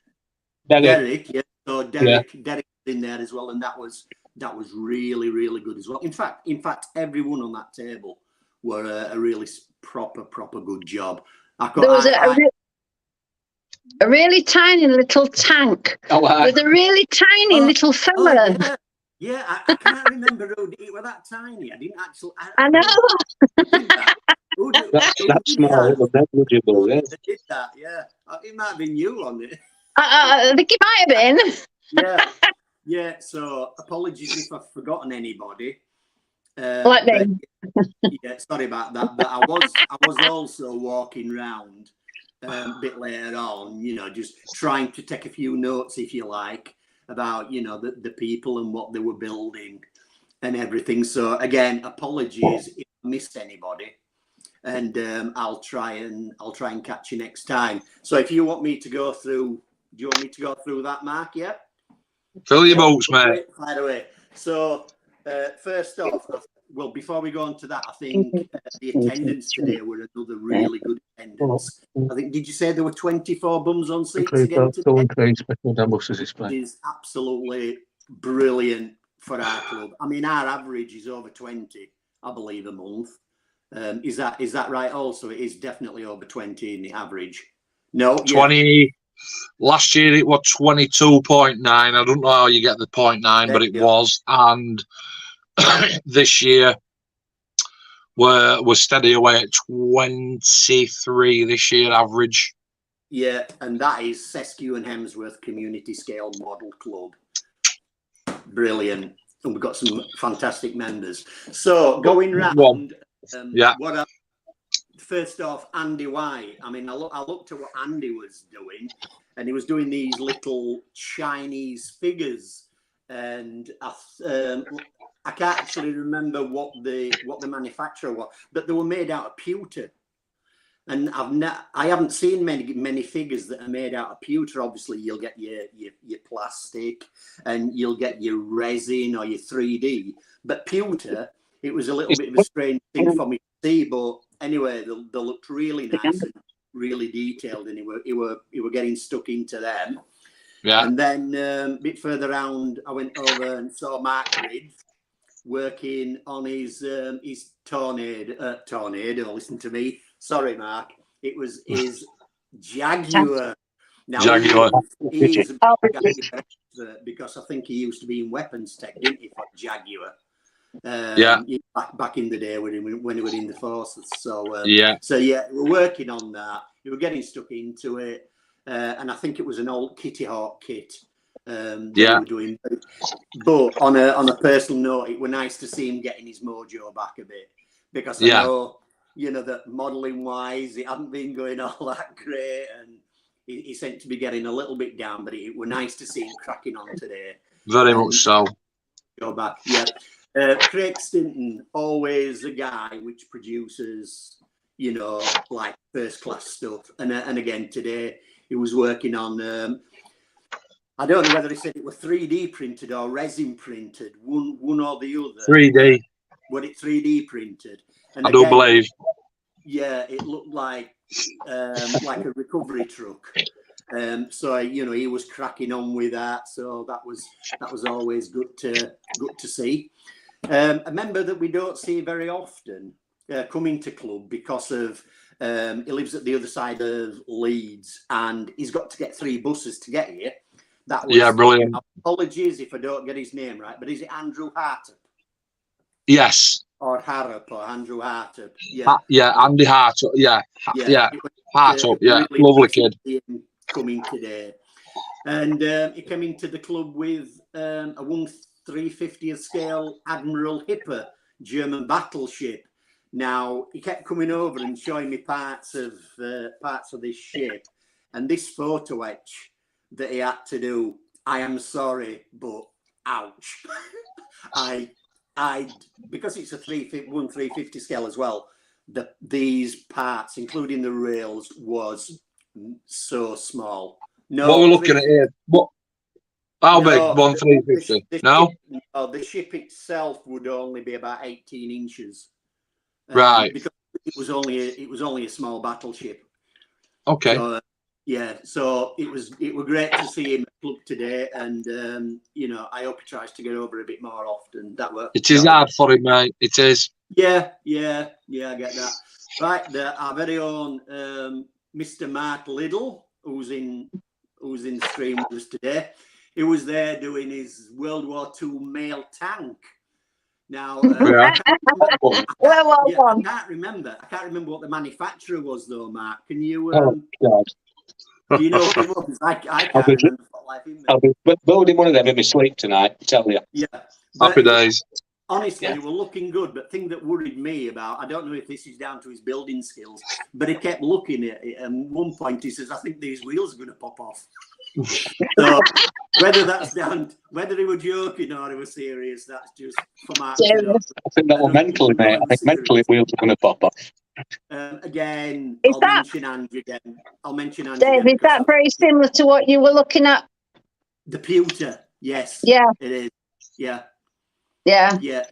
Derek, yeah. So Derek was in there as well, and that was really, really good as well. In fact, everyone on that table were a really proper good job. There was a really tiny little tank with a really tiny little fella. Yeah, I can't remember who it was that tiny. I didn't actually. I know. That's small, but negligible, yeah. They did that, yeah. It might have been you on it. I think it might have been. Yeah. So apologies if I've forgotten anybody. Like me. Yeah, sorry about that. But I was also walking round a bit later on, just trying to take a few notes, if you like, about the people and what they were building and everything. So again, apologies if I missed anybody, and I'll try and catch you next time. So if you want me to go through, do you want me to go through that, Mark? Yeah. Fill your boats, mate. By the way, so first off, well, before we go on to that, I think the attendance today were another really good attendance. I think, did you say there were 24 bums on seats again today? It is absolutely brilliant for our club. I mean, our average is over 20, I believe, a month. Is that right? Also, it is definitely over 20 in the average. No, 20. Last year it was 22.9. I don't know how you get the 0.9, but it was. And this year we're steady away at 23 this year average. Yeah, and that is Seskew and Hemsworth Community Scale Model Club. Brilliant. And we've got some fantastic members. So going round, Yeah. First off, Andy White. I mean, I looked at what Andy was doing, and he was doing these little Chinese figures, and I can't actually remember what the manufacturer was, but they were made out of pewter. And I haven't seen many figures that are made out of pewter. Obviously, you'll get your plastic, and you'll get your resin or your 3D. But pewter, it was a little bit of a strange thing for me to see. But anyway, they looked really nice and really detailed, and you were getting stuck into them. Yeah. And then a bit further round, I went over and saw Mark Ridge working on his tornado. Listen to me. Sorry, Mark. It was his Jaguar. Now, Jaguar. He's a Jaguar expert because I think he used to be in weapons tech, didn't he, for Jaguar? Yeah. Back in the day when he was in the forces. So Yeah. So yeah, we're working on that. We were getting stuck into it, and I think it was an old Kitty Hawk kit. That we were doing. But on a personal note, it was nice to see him getting his mojo back a bit, because I know, you know, that modelling wise, it hadn't been going all that great, and he seemed to be getting a little bit down. But it was nice to see him cracking on today. Very much so. Go back, yeah. Craig Stinton, always a guy which produces, you know, like first class stuff. And again today he was working on. I don't know whether he said it was 3D printed or resin printed, one or the other. 3D. Was it 3D printed? And I do believe. Yeah, it looked like a recovery truck. So you know, he was cracking on with that. So that was always good to see. A member that we don't see very often coming to club because of he lives at the other side of Leeds, and he's got to get 3 buses to get here. That was, brilliant. Apologies if I don't get his name right, but is it Andrew Hartup? Yes. Or Harrop or Andrew Hartup? Yeah. Andy Hartup. Yeah. Hartup. Yeah, really lovely kid. Coming today, and he came into the club with a 1/350th scale Admiral Hipper German battleship. Now he kept coming over and showing me parts of this ship, and this photo etch that he had to do. I am sorry, but ouch! I because it's a 1/350 scale as well. These parts, including the rails, was so small. No, what we're looking at here? What? How big? 1/350? No. The ship itself would only be about 18 inches. Right. Because it was only a small battleship. Okay. So, yeah, so it was great to see him at club today, and you know, I hope he tries to get over a bit more often. It is hard for him, mate. It is. Yeah, I get that. Right, our very own Mr. Mark Liddell, who's in the stream with us today. He was there doing his World War II mail tank. Now, I can't remember what the manufacturer was, though, Mark. Can you? God. Do you know what it was? I can't remember. I'll be building one of them in my sleep tonight, I tell you. Yeah. Happy days. Honestly, they were looking good, but the thing that worried me about, I don't know if this is down to his building skills, but he kept looking at it, and at one point he says, I think these wheels are going to pop off. So whether he was joking or he was serious, that's just for Mark. I think that was mentally, mate. I think mentally wheels are going to pop off. Again, mention Andrew again. I'll mention Andrew. Dave, is that very similar to what you were looking at? The pewter, yes. Yeah. It is. Yeah. Yeah.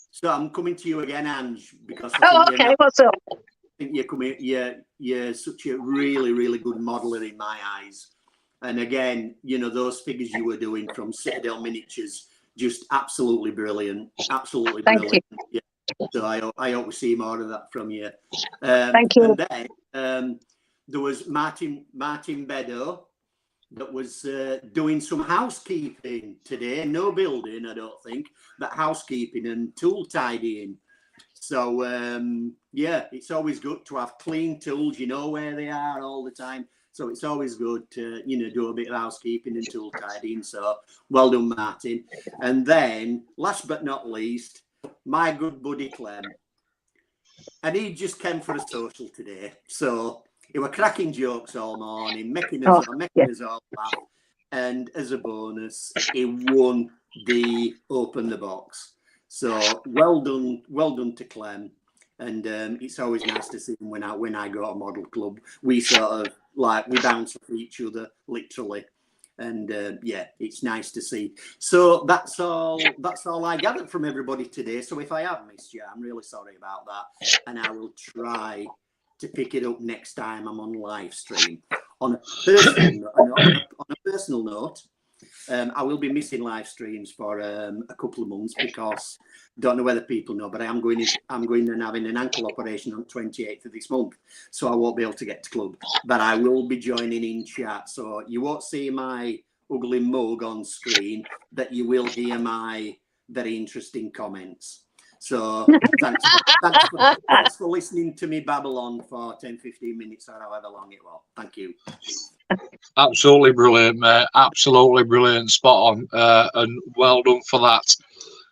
So I'm coming to you again, Ange, because what's up? I think you're coming. You're such a really, really good modeler in my eyes. And again, you know, those figures you were doing from Citadel Miniatures, just absolutely brilliant. Absolutely brilliant. Thank you. Yeah. So I hope we see more of that from you. Thank you. And then there was Martin Beddoe that was doing some housekeeping today. No building, I don't think, but housekeeping and tool tidying. So, yeah, it's always good to have clean tools. You know where they are all the time. So it's always good to, do a bit of housekeeping and tool tidying. So well done, Martin. And then, last but not least, my good buddy Clem. And he just came for a social today. So he were cracking jokes all morning, making us all laugh. And as a bonus, he won the Open the Box. So well done to Clem. And it's always nice to see him when I go to Model Club. We sort of we bounce off each other literally, and it's nice to see. So that's all I gathered from everybody today. So if I have missed you, I'm really sorry about that, and I will try to pick it up next time I'm on live stream. On a personal note, I will be missing live streams for a couple of months because don't know whether people know, but I'm going and having an ankle operation on 28th of this month, so I won't be able to get to club. But I will be joining in chat, so you won't see my ugly mug on screen, but you will hear my very interesting comments. So thanks for listening to me babble on for 10-15 minutes or however long it was. Thank you. Absolutely brilliant, mate. Absolutely brilliant. Spot on. And well done for that.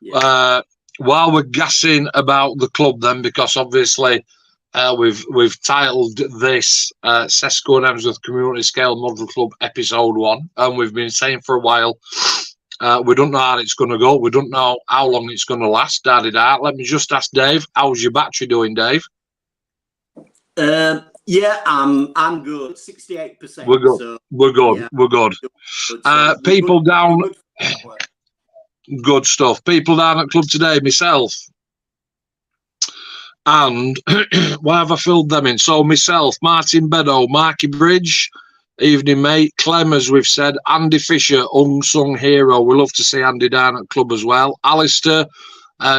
Yeah. While we're gassing about the club then, because obviously we've titled this Sesco and Hemsworth Community Scale Model Club Episode 1, and we've been saying for a while we don't know how it's going to go. We don't know how long it's going to last. Let me just ask Dave, how's your battery doing, Dave? Yeah, I'm good. 68%. We're good. So, we're good. Yeah, we're good. So people good, down. Good, good stuff. People down at club today, myself. And why have I filled them in? So myself, Martin Beddoe, Marky Bridge, evening mate, Clem, as we've said, Andy Fisher, unsung hero. We love to see Andy down at club as well. Alistair,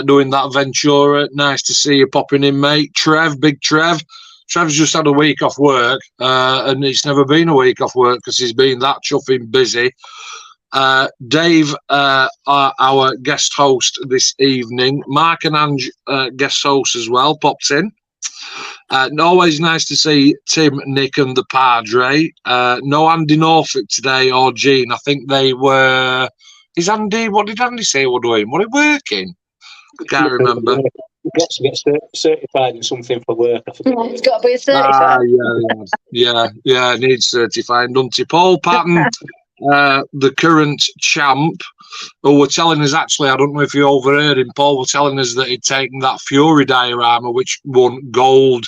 doing that Ventura. Nice to see you popping in, mate. Trev, big Trev. Trev's just had a week off work, and it's never been a week off work because he's been that chuffing busy. Dave, our guest host this evening. Mark and Ange, guest host as well, popped in. Always nice to see Tim, Nick and the Padre. No Andy Norfolk today or Gene. I think they were... Is Andy... What did Andy say we're doing? Were they working? I can't remember. Got to get certified in something for work. It's got to be certified. Yeah, needs certifying, doesn't he? Paul Patton, the current champ, who were telling us, actually, I don't know if you overheard him, Paul were telling us that he'd taken that Fury diorama, which won gold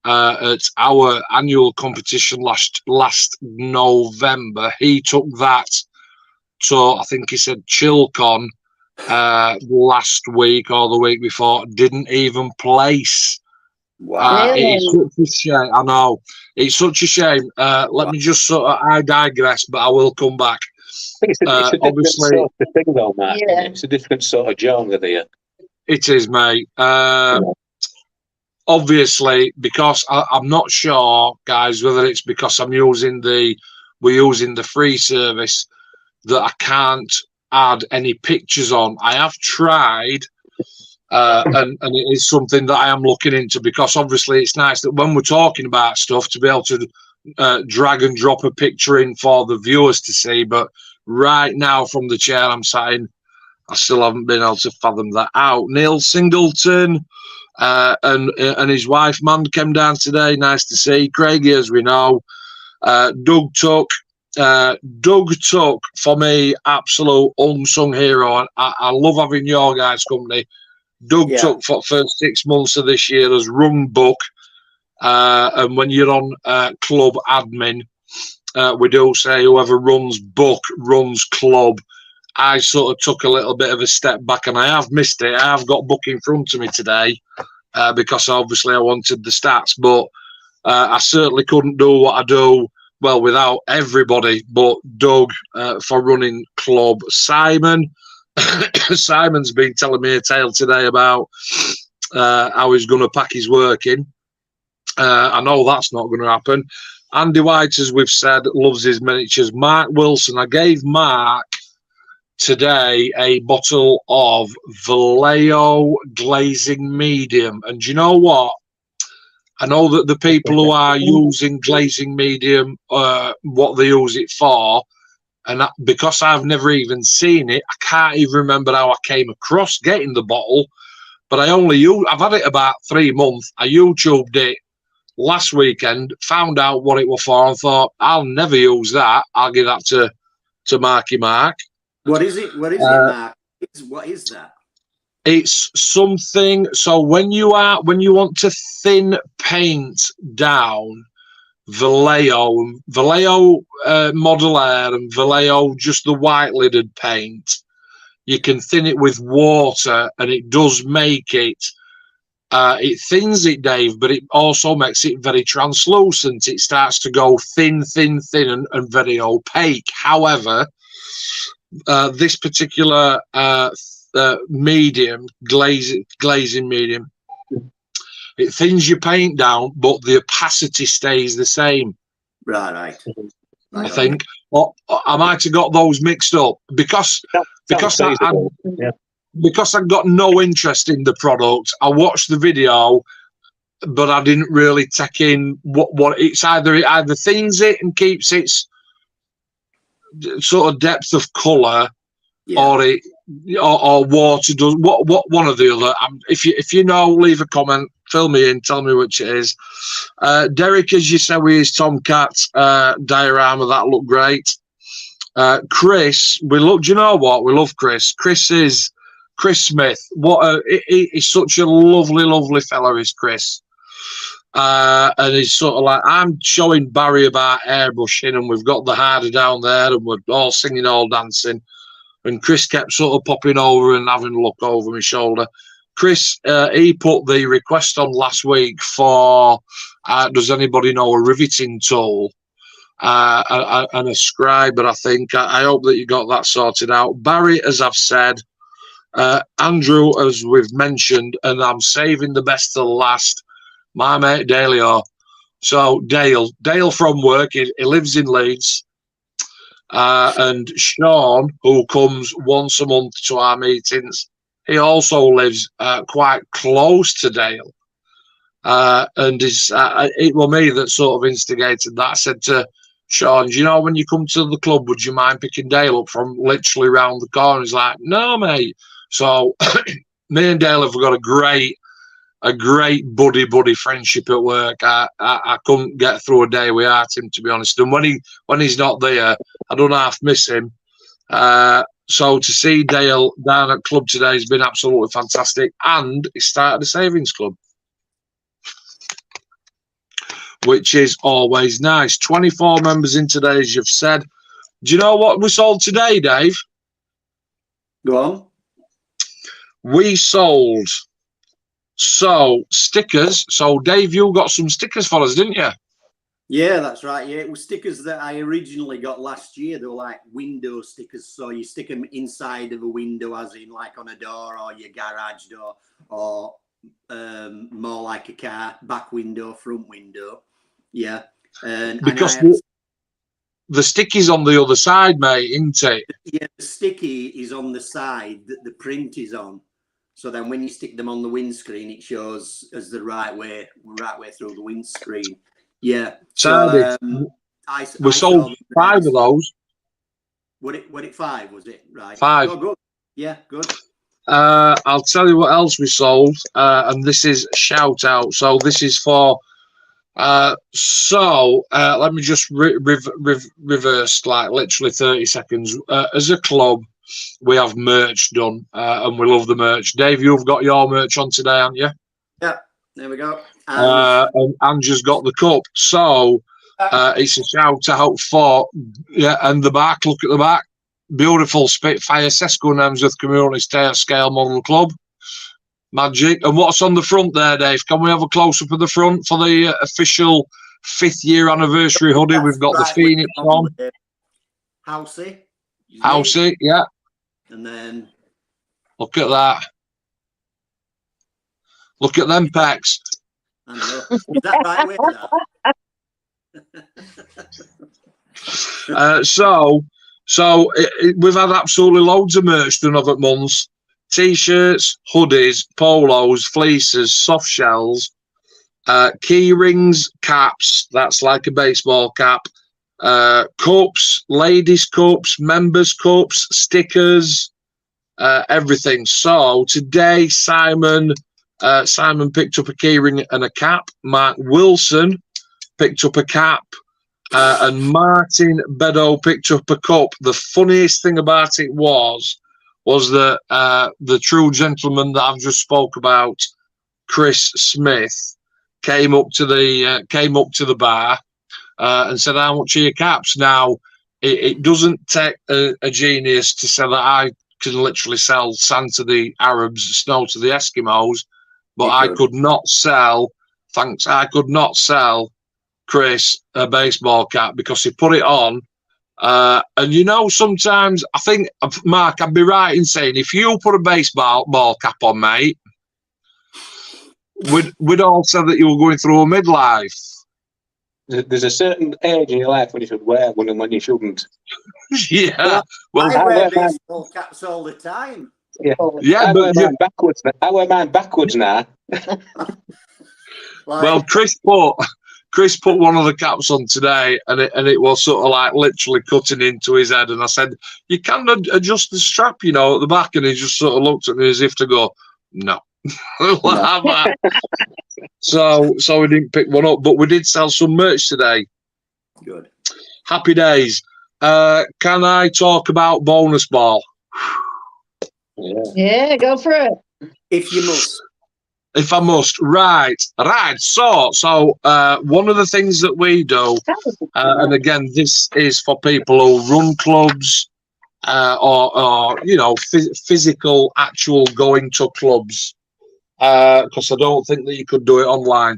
at our annual competition last November. He took that to, I think he said, Chilcon, last week or the week before, didn't even place. Wow. It's such a shame. I know, it's such a shame. Let me just I digress, but I will come back. I think it's a different sort of thing though, Mark. Yeah. It's a different sort of genre there. It is, mate. Obviously, because I'm not sure, guys, whether it's because we're using the free service that I can't add any pictures on. I have tried, and it is something that I am looking into, because obviously it's nice that when we're talking about stuff to be able to drag and drop a picture in for the viewers to see. But right now, from the chair I'm sat in, I still haven't been able to fathom that out. Neil Singleton and his wife Man came down today. Nice to see. Craigie, as we know. Doug Tuck, for me, absolute unsung hero. I love having your guys' company. Doug Tuck for the first 6 months of this year has rung book. And when you're on club admin, we do say whoever runs book runs club. I sort of took a little bit of a step back, and I have missed it. I have got book in front of me today because obviously I wanted the stats, but I certainly couldn't do what I do well without everybody but Doug for running club. Simon's been telling me a tale today about how he's going to pack his work in. I know that's not going to happen. Andy White, as we've said, loves his miniatures. Mark Wilson, I gave Mark today a bottle of Vallejo glazing medium, and do you know what? I know that the people who are using glazing medium, what they use it for, and because I've never even seen it, I can't even remember how I came across getting the bottle. But I've had it about 3 months. I YouTubed it last weekend, found out what it was for, and thought, I'll never use that. I'll give that to Marky Mark. What is it? What is it, Mark? What is that? It's something. So when you want to thin paint down Vallejo Model Air and Vallejo just the white lidded paint, you can thin it with water, and it does make it. It thins it, Dave, but it also makes it very translucent. It starts to go thin, and very opaque. However, this particular medium, glazing medium, it thins your paint down, but the opacity stays the same. Right. I think. Or I might have got those mixed up because I've got no interest in the product. I watched the video, but I didn't really take in what it's either. It either thins it and keeps its sort of depth of colour, or water does. What one or the other. If you know, leave a comment, fill me in, tell me which it is. Derek, as you said, with his Tomcat diorama, that looked great. Chris, do you know what? We love Chris. Chris Smith. He's such a lovely fella, is Chris. And he's sort of like, I'm showing Barry about airbrushing, and we've got the harder down there, and we're all singing, all dancing. And Chris kept sort of popping over and having a look over my shoulder. Chris, he put the request on last week for, does anybody know a riveting tool? And a scriber, I think. I hope that you got that sorted out. Barry, as I've said, Andrew, as we've mentioned, and I'm saving the best to the last, my mate Dalio. So Dale from work, he lives in Leeds. And Sean, who comes once a month to our meetings, he also lives quite close to Dale. And it was me that sort of instigated that. I said to Sean, do you know, when you come to the club, would you mind picking Dale up from literally round the corner? He's like, no, mate. So me and Dale have got a great buddy friendship at work. I couldn't get through a day without him, to be honest. And when he's not there, I don't half miss him. So to see Dale down at club today has been absolutely fantastic. And he started a savings club, which is always nice. 24 members in today, as you've said. Do you know what we sold today, Dave? Go on. We sold stickers. So Dave, you got some stickers for us, didn't you? Yeah, that's right. Yeah, it was stickers that I originally got last year. They were like window stickers. So you stick them inside of a window, as in like on a door or your garage door, or more like a car, back window, front window. Yeah. Because the sticky's on the other side, mate, isn't it? Yeah, the sticky is on the side that the print is on. So then when you stick them on the windscreen, it shows as the right way through the windscreen. Yeah. So we sold 5 of those. What it 5, was it? Right. 5. Oh, good. Yeah, good. I'll tell you what else we sold, and this is shout out. So this is for let me just reverse like literally 30 seconds. As a club, we have merch done, and we love the merch. Dave, you've got your merch on today, haven't you? Yeah, there we go. And Andrew's got the cup. So it's a shout out for, and the back, look at the back. Beautiful Spitfire Sesco Hemsworth Community Scale Model Club. Magic. And what's on the front there, Dave? Can we have a close-up of the front for the official 5th year anniversary hoodie? We've got the Phoenix on. Housey, yeah. And then look at that. Look at them pecs. I know. Is that right with that? So we've had absolutely loads of merch done over at Munns. T-shirts, hoodies, polos, fleeces, soft shells, key rings, caps, that's like a baseball cap, cups, ladies' cups, members' cups, stickers, everything. So today, Simon picked up a key ring and a cap. Mark Wilson picked up a cap. And Martin Beddoe picked up a cup. The funniest thing about it was that the true gentleman that I've just spoke about, Chris Smith, came up to the bar and said, "How much are your caps?" Now, it doesn't take a genius to say that I can literally sell sand to the Arabs, snow to the Eskimos, but I could not sell. I could not sell Chris a baseball cap because he put it on. And you know, sometimes I think, Mark, I'd be right in saying if you put a baseball cap on, mate, we'd all say that you were going through a midlife. There's a certain age in your life when you should wear one and when you shouldn't. Yeah. Well, I wear baseball caps all the time. Yeah, yeah, but I wear mine backwards now. Well, Chris put one of the caps on today, and it was sort of like literally cutting into his head. And I said, "You can adjust the strap, you know, at the back." And he just sort of looked at me as if to go, "No." So we didn't pick one up, but we did sell some merch today. Good. Happy days. Can I talk about bonus ball? Yeah, go for it. If you must. If I must, right. So one of the things that we do, and again, this is for people who run clubs or you know, physical, actual going to clubs, because I don't think that you could do it online.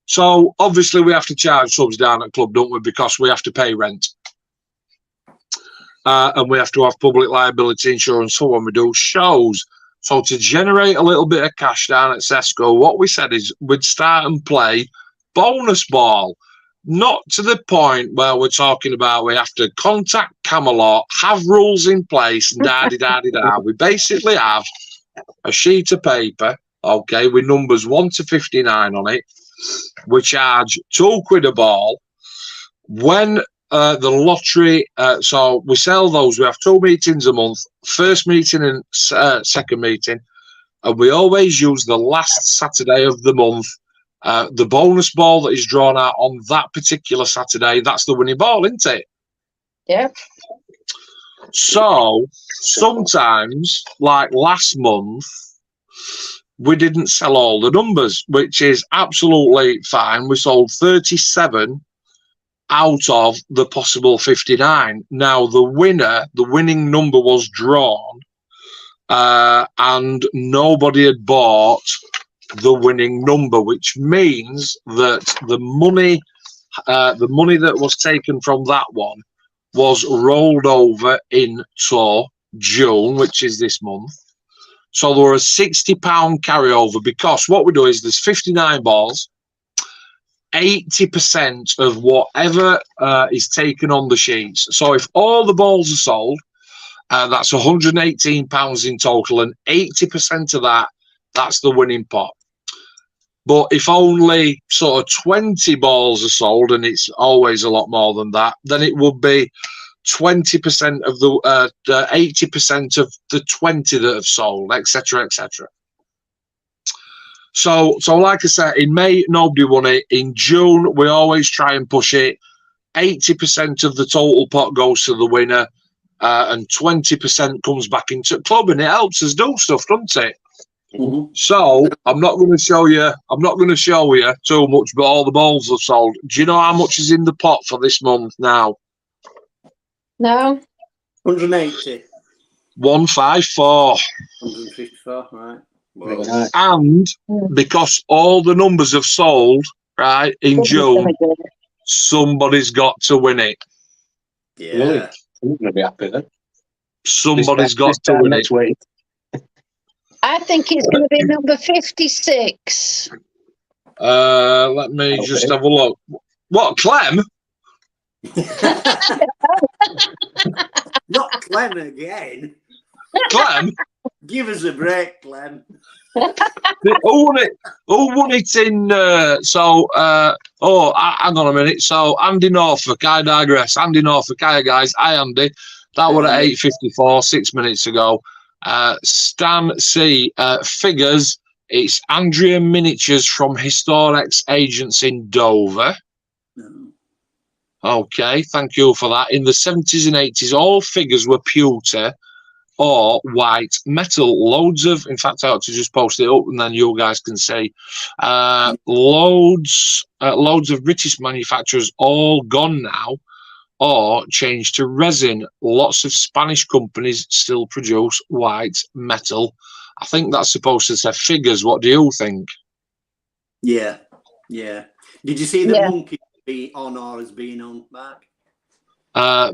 So obviously we have to charge subs down at club, don't we? Because we have to pay rent. And we have to have public liability insurance for when we do shows. So to generate a little bit of cash down at Cesco, what we said is we'd start and play bonus ball. Not to the point where we're talking about we have to contact Camelot, have rules in place, and da-di-da-di-da. We basically have a sheet of paper, okay, with numbers 1 to 59 on it. We charge £2 a ball. When the lottery, so we sell those. We have 2 meetings a month, first meeting and second meeting, and we always use the last Saturday of the month. The bonus ball that is drawn out on that particular Saturday, that's the winning ball, isn't it? Yeah. So sometimes, like last month, we didn't sell all the numbers, which is absolutely fine. We sold 37 out of the possible 59. Now, the winning number was drawn, and nobody had bought the winning number, which means that the money that was taken from that one was rolled over into June, which is this month. So there were a £60 carryover, because what we do is there's 59 balls. 80% of whatever is taken on the sheets. So if all the balls are sold, that's £118 in total, and 80% of that, that's the winning pot. But if only sort of 20 balls are sold, and it's always a lot more than that, then it would be 20% of the 80% of the 20 that have sold, etc., etc. So like I said, in May, nobody won it. In June, we always try and push it. 80% of the total pot goes to the winner, and 20% comes back into the club, and it helps us do stuff, doesn't it? Mm-hmm. So I'm not going to show you too much, but all the balls are sold. Do you know how much is in the pot for this month now? No. 180. 154. 154, right. Very nice. And because all the numbers have sold, right, in June, somebody's got to win it. Yeah. Really? I'm going to be happy then. Somebody's got to win it. Next week. I think it's going to be number 56. Let me just have a look. What, Clem? Not Clem again. Clem? Give us a break, Clem. Who won it? Who won it in? Hang on a minute. So Andy Norfolk, I digress. Andy Norfolk, hiya guys. Hi Andy. That was at 8:54, 6 minutes ago. Stan C. Figures. It's Andrea Miniatures from Historix Agents in Dover. Okay, thank you for that. In the 70s and 80s, all figures were pewter or white metal. Loads of, in fact, I ought to just post it up and then you guys can see. Loads of British manufacturers all gone now or changed to resin. Lots of Spanish companies still produce white metal. I think that's supposed to say figures. What do you think? Yeah. Did you see the monkey be on or has been on, Mark?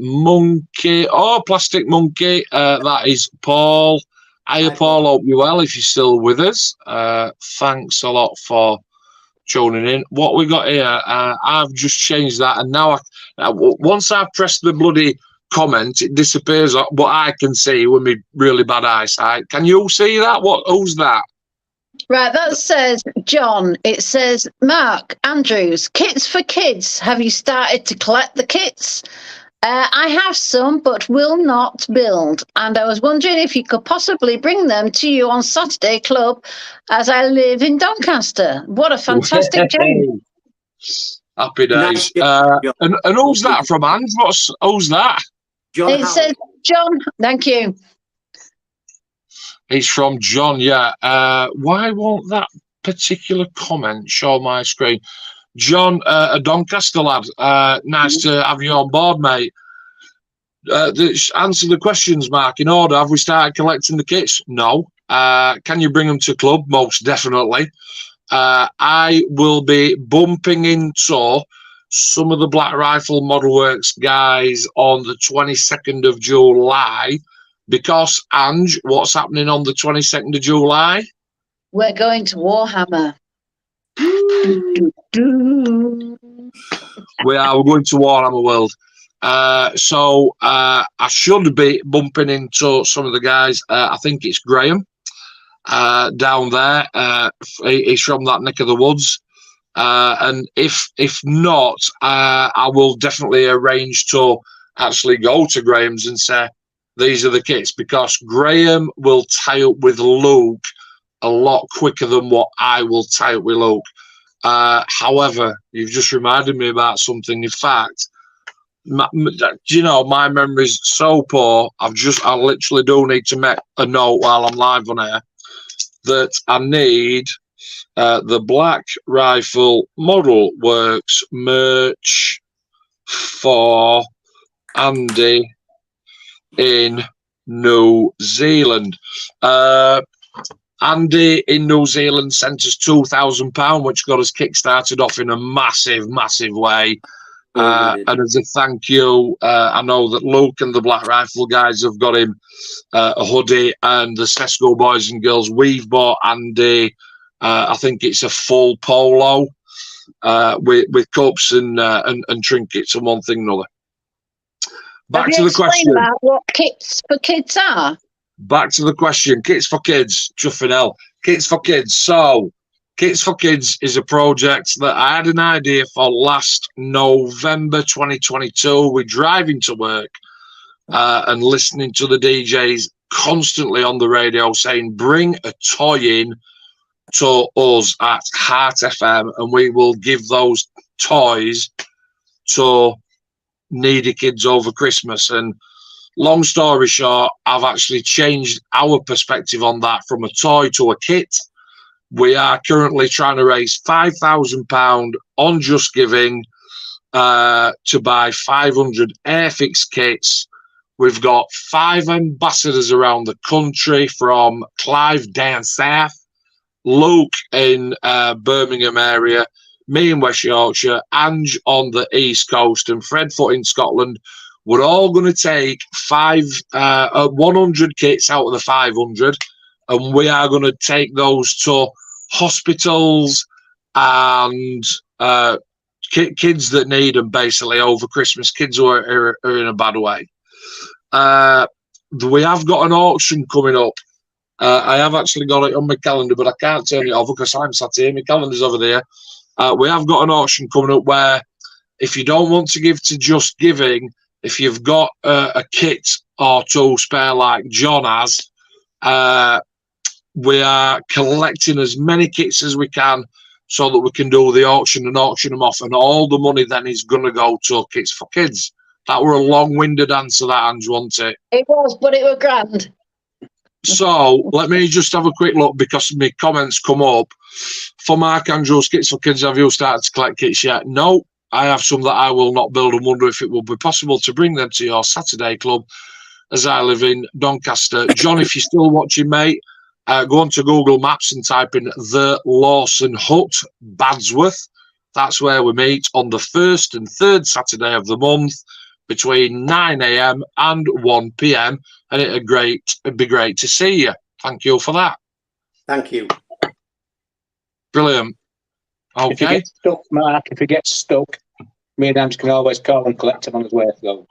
Monkey, Plastic Monkey. That is Paul. Hiya, Paul. Hope you're well if you're still with us. Thanks a lot for tuning in. What we got here, I've just changed that, and now once I've pressed the bloody comment, it disappears what I can see with me really bad eyesight. Can you see that? Who's that? Right, that says John. It says Mark Andrews, Kits for Kids. Have you started to collect the kits? I have some, but will not build. And I was wondering if you could possibly bring them to you on Saturday Club, as I live in Doncaster. What a fantastic job! Happy days. And who's that from, Ange? Who's that? John It says John. Thank you. It's from John, yeah. Why won't that particular comment show my screen? John, a Doncaster lad. Nice to have you on board, mate. Answer the questions, Mark, in order. Have we started collecting the kits? No. Can you bring them to club? Most definitely. I will be bumping into some of the Black Rifle Model Works guys on the 22nd of July. Because, Ange, what's happening on the 22nd of July? We're going to Warhammer. We're going to Warhammer World. So I should be bumping into some of the guys. I think it's Graham down there. He's from that neck of the woods. And if not, I will definitely arrange to actually go to Graham's and say, these are the kits, because Graham will tie up with Luke a lot quicker than what I will tie up with Luke. However, you've just reminded me about something. In fact, do you know, my memory's so poor. I literally do need to make a note while I'm live on air that I need the Black Rifle Model Works merch for Andy in New Zealand. Andy in New Zealand sent us £2,000, which got us kick-started off in a massive way. And as a thank you, I know that Luke and the Black Rifle guys have got him a hoodie, and the Sesco boys and girls, we've bought Andy, I think it's a full polo with cups and trinkets and one thing and another. Back to the question. About what Kits for Kids are? Back to the question. Kits for Kids, chuffing hell. Kits for Kids. So, Kits for Kids is a project that I had an idea for last November 2022. We're driving to work and listening to the DJs constantly on the radio saying, bring a toy in to us at Heart FM and we will give those toys to needy kids over Christmas. And long story short, I've actually changed our perspective on that from a toy to a kit. We are currently trying to raise £5,000 on Just Giving to buy 500 Airfix kits. We've got 5 ambassadors around the country, from Clive down south, Luke in Birmingham area, me in West Yorkshire, Ange on the East Coast, and Fred Foot in Scotland. We're all going to take 100 kits out of the 500, and we are going to take those to hospitals and kids that need them, basically, over Christmas, kids who are in a bad way. We have got an auction coming up I have actually got it on my calendar, but I can't turn it off because I'm sat here. My calendar's over there. We have got an auction coming up where if you don't want to give to Just Giving, if you've got a kit or two spare like John has, we are collecting as many kits as we can so that we can do the auction and auction them off, and all the money then is going to go to Kits for Kids. That were a long-winded answer, that, Ange, wasn't it? It was, but it was grand. So let me just have a quick look because my comments come up. For Mark Andrews, Kits for Kids, have you started to collect kits yet? No, I have some that I will not build and wonder if it will be possible to bring them to your Saturday club as I live in Doncaster. John, if you're still watching, mate, go onto Google Maps and type in the Lawson Hut, Badsworth. That's where we meet on the first and third Saturday of the month between 9 a.m. and 1 p.m. And it'd be great to see you. Thank you for that. Thank you. Brilliant. If you Okay. get stuck, Mark, if you get stuck, me and Ange can always call and collect him on his way though.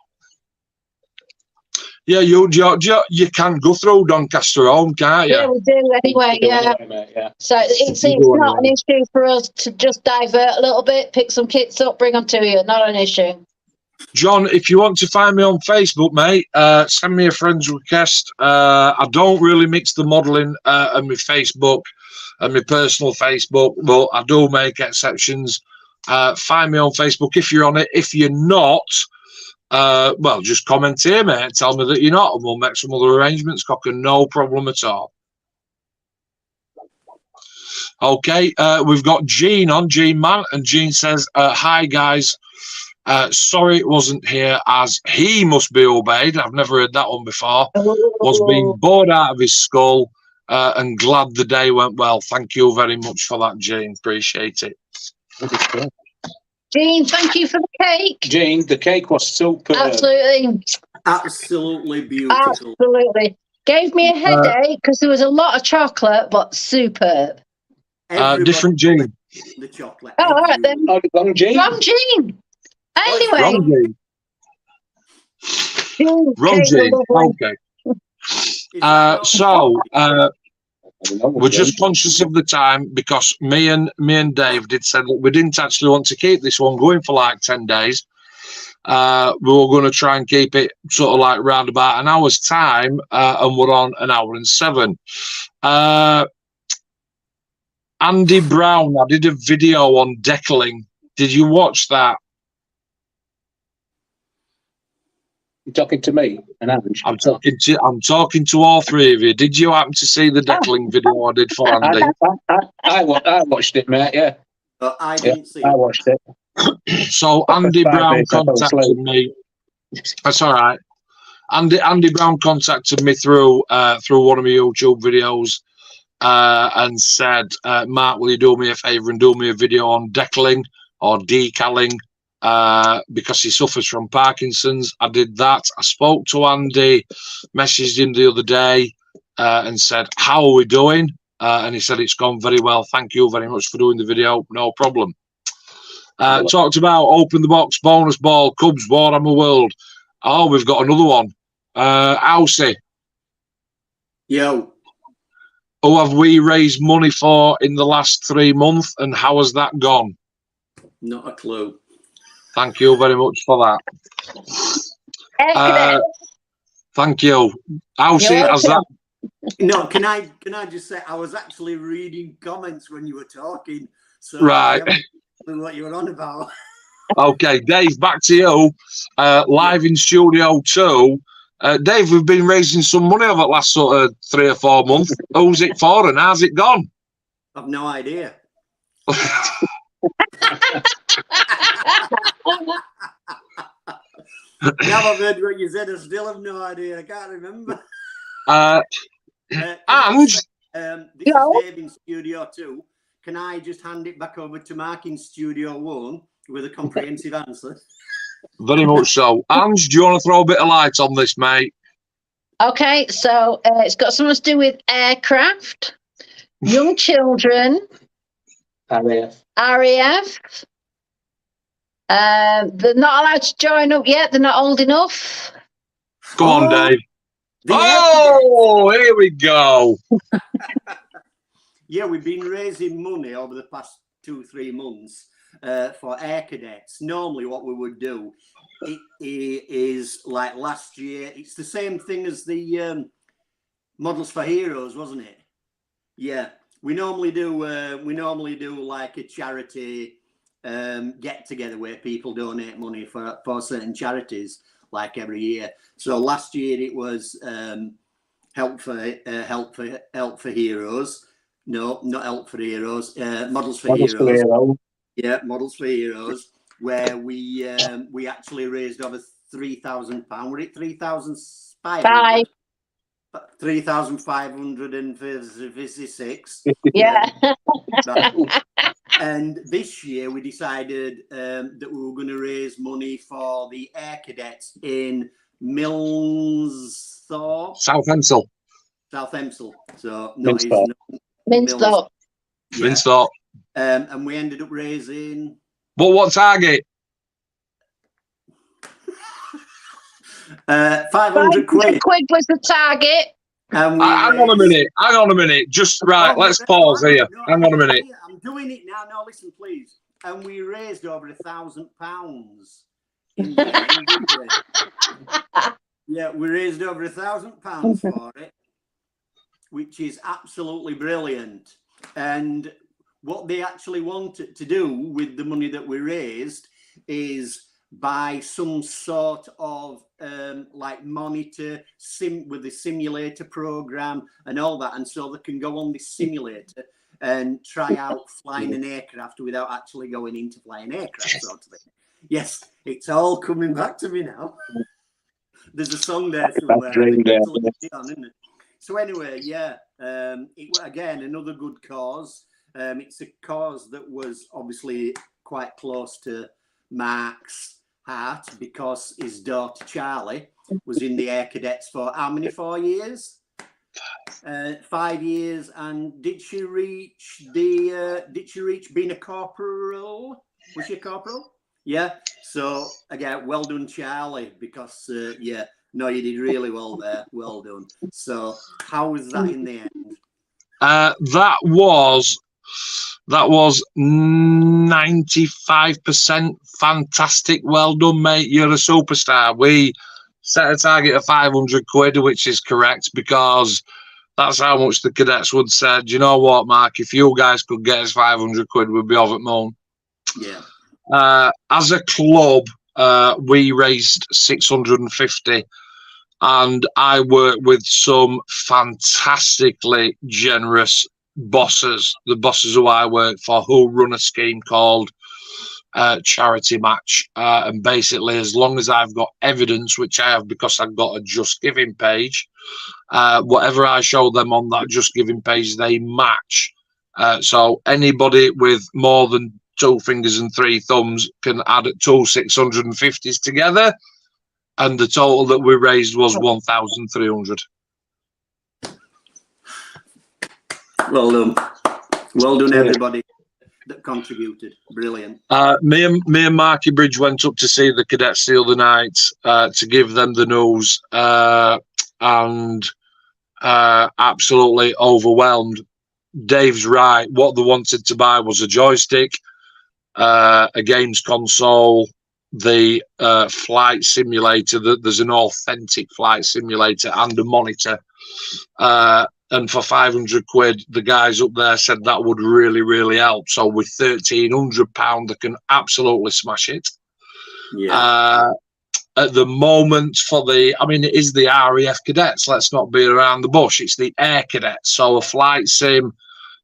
Yeah, you can go through Doncaster home, can't you? Yeah, we do anyway. Yeah. Mate, yeah. So it's You do not an anyway. issue for us to just divert a little bit, pick some kits up, bring them to you. Not an issue. John, if you want to find me on Facebook, mate, send me a friend's request. I don't really mix the modelling and my Facebook and my personal Facebook, but I do make exceptions. Find me on Facebook if you're on it. If you're not, well, just comment here, mate. Tell me that you're not, and we'll make some other arrangements, Cocker. No problem at all. Okay, we've got Jean on, Jean Man, and Jean says, hi, guys. Sorry it wasn't here as he must be obeyed. I've never heard that one before. Was being bored out of his skull and glad the day went well. Thank you very much for that, Jean. Appreciate it. Jean, thank you for the cake. Jean, the cake was super. Absolutely. Absolutely beautiful. Absolutely. Gave me a headache because there was a lot of chocolate, but superb. Everybody Different Jean. The chocolate. Oh, all right then. Oh, wrong Jean. Wrong Jean. Anyway, Wrong Jean. Jean's Wrong cake Jean. was lovely. Okay. So I don't know, we're just conscious of the time because me and Dave did say that we didn't actually want to keep this one going for like 10 days. We were going to try and keep it sort of like round about an hour's time, and we're on an hour and 7. Andy Brown, I did a video on deckling. Did you watch that? You're talking to me and Ange. I'm talking to all three of you. Did you happen to see the deckling video I did for Andy? I watched it, mate. Yeah, But I didn't see I it. watched it. So Andy 5 Brown minutes, I fell contacted asleep. me. That's all right. Andy Brown contacted me through one of my YouTube videos and said, Mark, will you do me a favour and do me a video on deckling or decaling because he suffers from Parkinson's. I did that. I spoke to Andy, messaged him the other day and said, how are we doing? And he said, it's gone very well. Thank you very much for doing the video. No problem. Talked about open the box, bonus ball, Cubs, Warhammer World. Oh, we've got another one. Aussie, Yo, who have we raised money for in the last 3 months and how has that gone? not a clue. Thank you very much for that. Excellent. Thank you. Aussie, You're has that? No, can I just say I was actually reading comments when you were talking, so Right. I haven't clue what you were on about. Okay, Dave, back to you. Live in Studio 2. Dave, we've been raising some money over the last sort of 3 or 4 months. Who's it for and how's it gone? I've no idea. Now I've heard what you said, I still have no idea. I can't remember. Can I And say, this Yeah. is Dave in Studio 2. Can I just hand it back over to Mark in Studio 1 with a comprehensive answer? very much so. Ange, do you want to throw a bit of light on this, mate? Okay, so it's got something to do with aircraft, young children, RAF. They're not allowed to join up yet. They're not old enough. Go on, Oh. Dave. Oh, here we go. Yeah, we've been raising money over the past 2-3 months for air cadets. Normally, what we would do is like last year. It's the same thing as the Models for Heroes, wasn't it? Yeah, we normally do like a charity get together where people donate money for certain charities, like every year. So last year it was help for Heroes. No, not Help for Heroes. Models for Heroes. Yeah, Models for Heroes, where we actually raised over £3,000. Were it 3,500? 3,556. Yeah. And this year we decided that we were going to raise money for the air cadets in Millsthorpe, South Hemsel. So Minster. Minster. And we ended up raising. But what target? 500 quid. Quid was the target. And Hang on a minute. Just right. Let's pause here. Hang on a minute. I'm doing it now. No, listen, please. And we raised over £1,000. Yeah, we raised over £1,000 for it, which is absolutely brilliant. And what they actually wanted to do with the money that we raised is buy some sort of like monitor with the simulator program and all that, and so they can go on this simulator and try out flying an aircraft without actually going into flying aircraft, sort of thing. Yes, it's all coming back to me now. There's a song there somewhere. So anyway, yeah, it again another good cause. It's a cause that was obviously quite close to Mark's heart, because his daughter Charlie was in the Air Cadets for how many? 4 years? 5 years. And did she reach being a corporal? Was she a corporal? Yeah. So again, well done, Charlie, because yeah, no, you did really well there. Well done. So how was that in the end? That was 95% fantastic. Well done, mate. You're a superstar. We set a target of 500 quid, which is correct, because that's how much the cadets would say, do you know what, Mark, if you guys could get us 500 quid, we'd be over at moon. Yeah. As a club, we raised 650, and I worked with some fantastically generous bosses, the bosses who I work for, who run a scheme called Charity Match. And basically, as long as I've got evidence, which I have because I've got a Just Giving page, whatever I show them on that Just Giving page, they match. So anybody with more than 2 fingers and 3 thumbs can add 2 650s together, and the total that we raised was 1,300. Well done. Well done, everybody that contributed. Brilliant. Me and Marky Bridge went up to see the cadets the other night to give them the news, and absolutely overwhelmed. Dave's right. What they wanted to buy was a joystick, a games console, the flight simulator. There's an authentic flight simulator and a monitor. And for 500 quid, the guys up there said that would really, really help. So with £1,300, they can absolutely smash it. Yeah. At the moment, it is the RAF cadets. Let's not beat around the bush. It's the air cadets. So a flight sim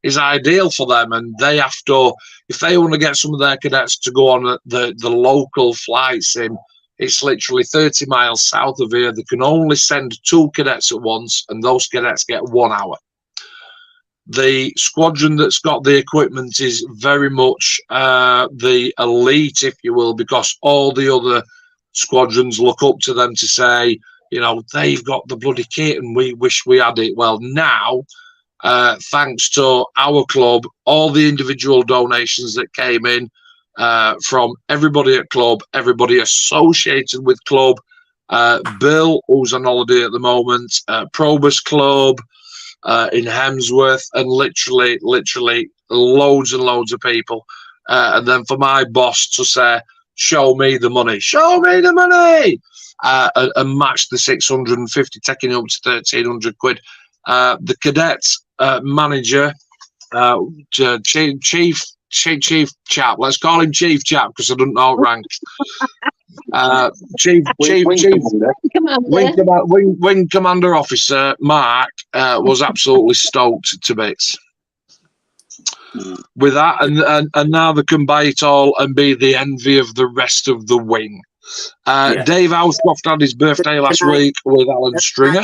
is ideal for them, and they have to, if they want to get some of their cadets to go on the local flight sim, it's literally 30 miles south of here. They can only send 2 cadets at once, and those cadets get 1 hour. The squadron that's got the equipment is very much the elite, if you will, because all the other squadrons look up to them to say, you know, they've got the bloody kit and we wish we had it. Well, now, thanks to our club, all the individual donations that came in, from everybody at club, everybody associated with club, Bill, who's on holiday at the moment, Probus Club in Hemsworth, and literally loads and loads of people. And then for my boss to say, show me the money, and match the 650, taking it up to 1,300 quid. The cadets manager, chief chap, let's call him Chief Chap because I don't know rank. Chief Wing Commander Officer Mark was absolutely stoked to bits with that, and now they can buy it all and be the envy of the rest of the wing. Dave Housecroft had his birthday last week with Alan Stringer.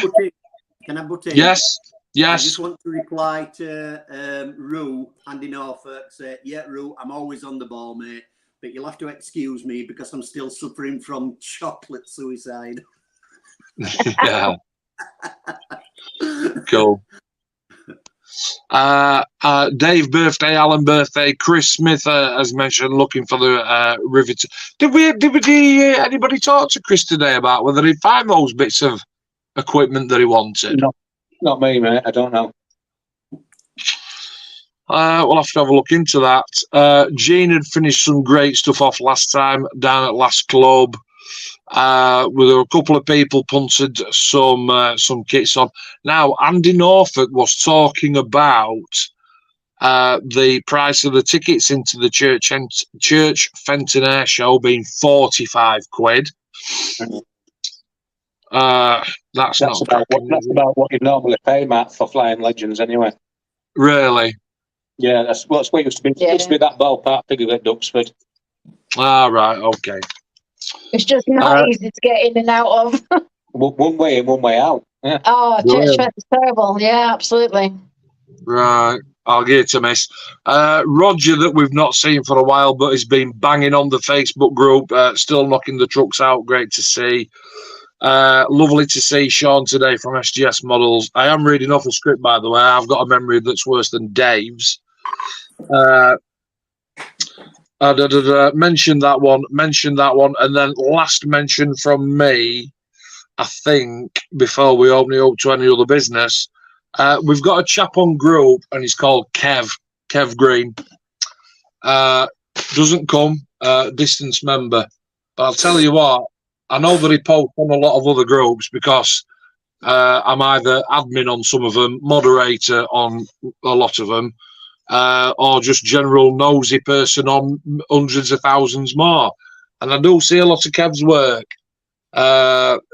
Can I butt in? Yes. I just want to reply to Rue, Andy Norfolk, say, yeah, Rue, I'm always on the ball, mate, but you'll have to excuse me because I'm still suffering from chocolate suicide. Yeah. Cool. Dave birthday, Alan birthday, Chris Smith, as mentioned, looking for the rivet. Did anybody talk to Chris today about whether he'd find those bits of equipment that he wanted? No, not me, mate. I don't know. We'll have to have a look into that. Gene had finished some great stuff off last time down at Last Club. With a couple of people punted some kits on. Now, Andy Norfolk was talking about the price of the tickets into the Church Fenton Air Show being 45 quid. That's about what you'd normally pay, Matt, for Flying Legends, anyway. Really? Yeah, that's what it used to be. It used to be that ballpark figure at Duxford. Right, okay. It's just not easy to get in and out of. One way in, one way out. Yeah. Oh, Church Fest's terrible. Yeah, absolutely. Right. I'll give it to miss. Roger, that we've not seen for a while, but has been banging on the Facebook group, still knocking the trucks out. Great to see. Lovely to see Sean today from SGS Models. I am reading off a script, by the way. I've got a memory that's worse than Dave's. Mention that one, and then last mention from me, I think, before we open it up to any other business, we've got a chap on group, and he's called Kev Green. Doesn't come, distance member, but I'll tell you what, I know that he posts on a lot of other groups because I'm either admin on some of them, moderator on a lot of them, or just general nosy person on hundreds of thousands more. And I do see a lot of Kev's work.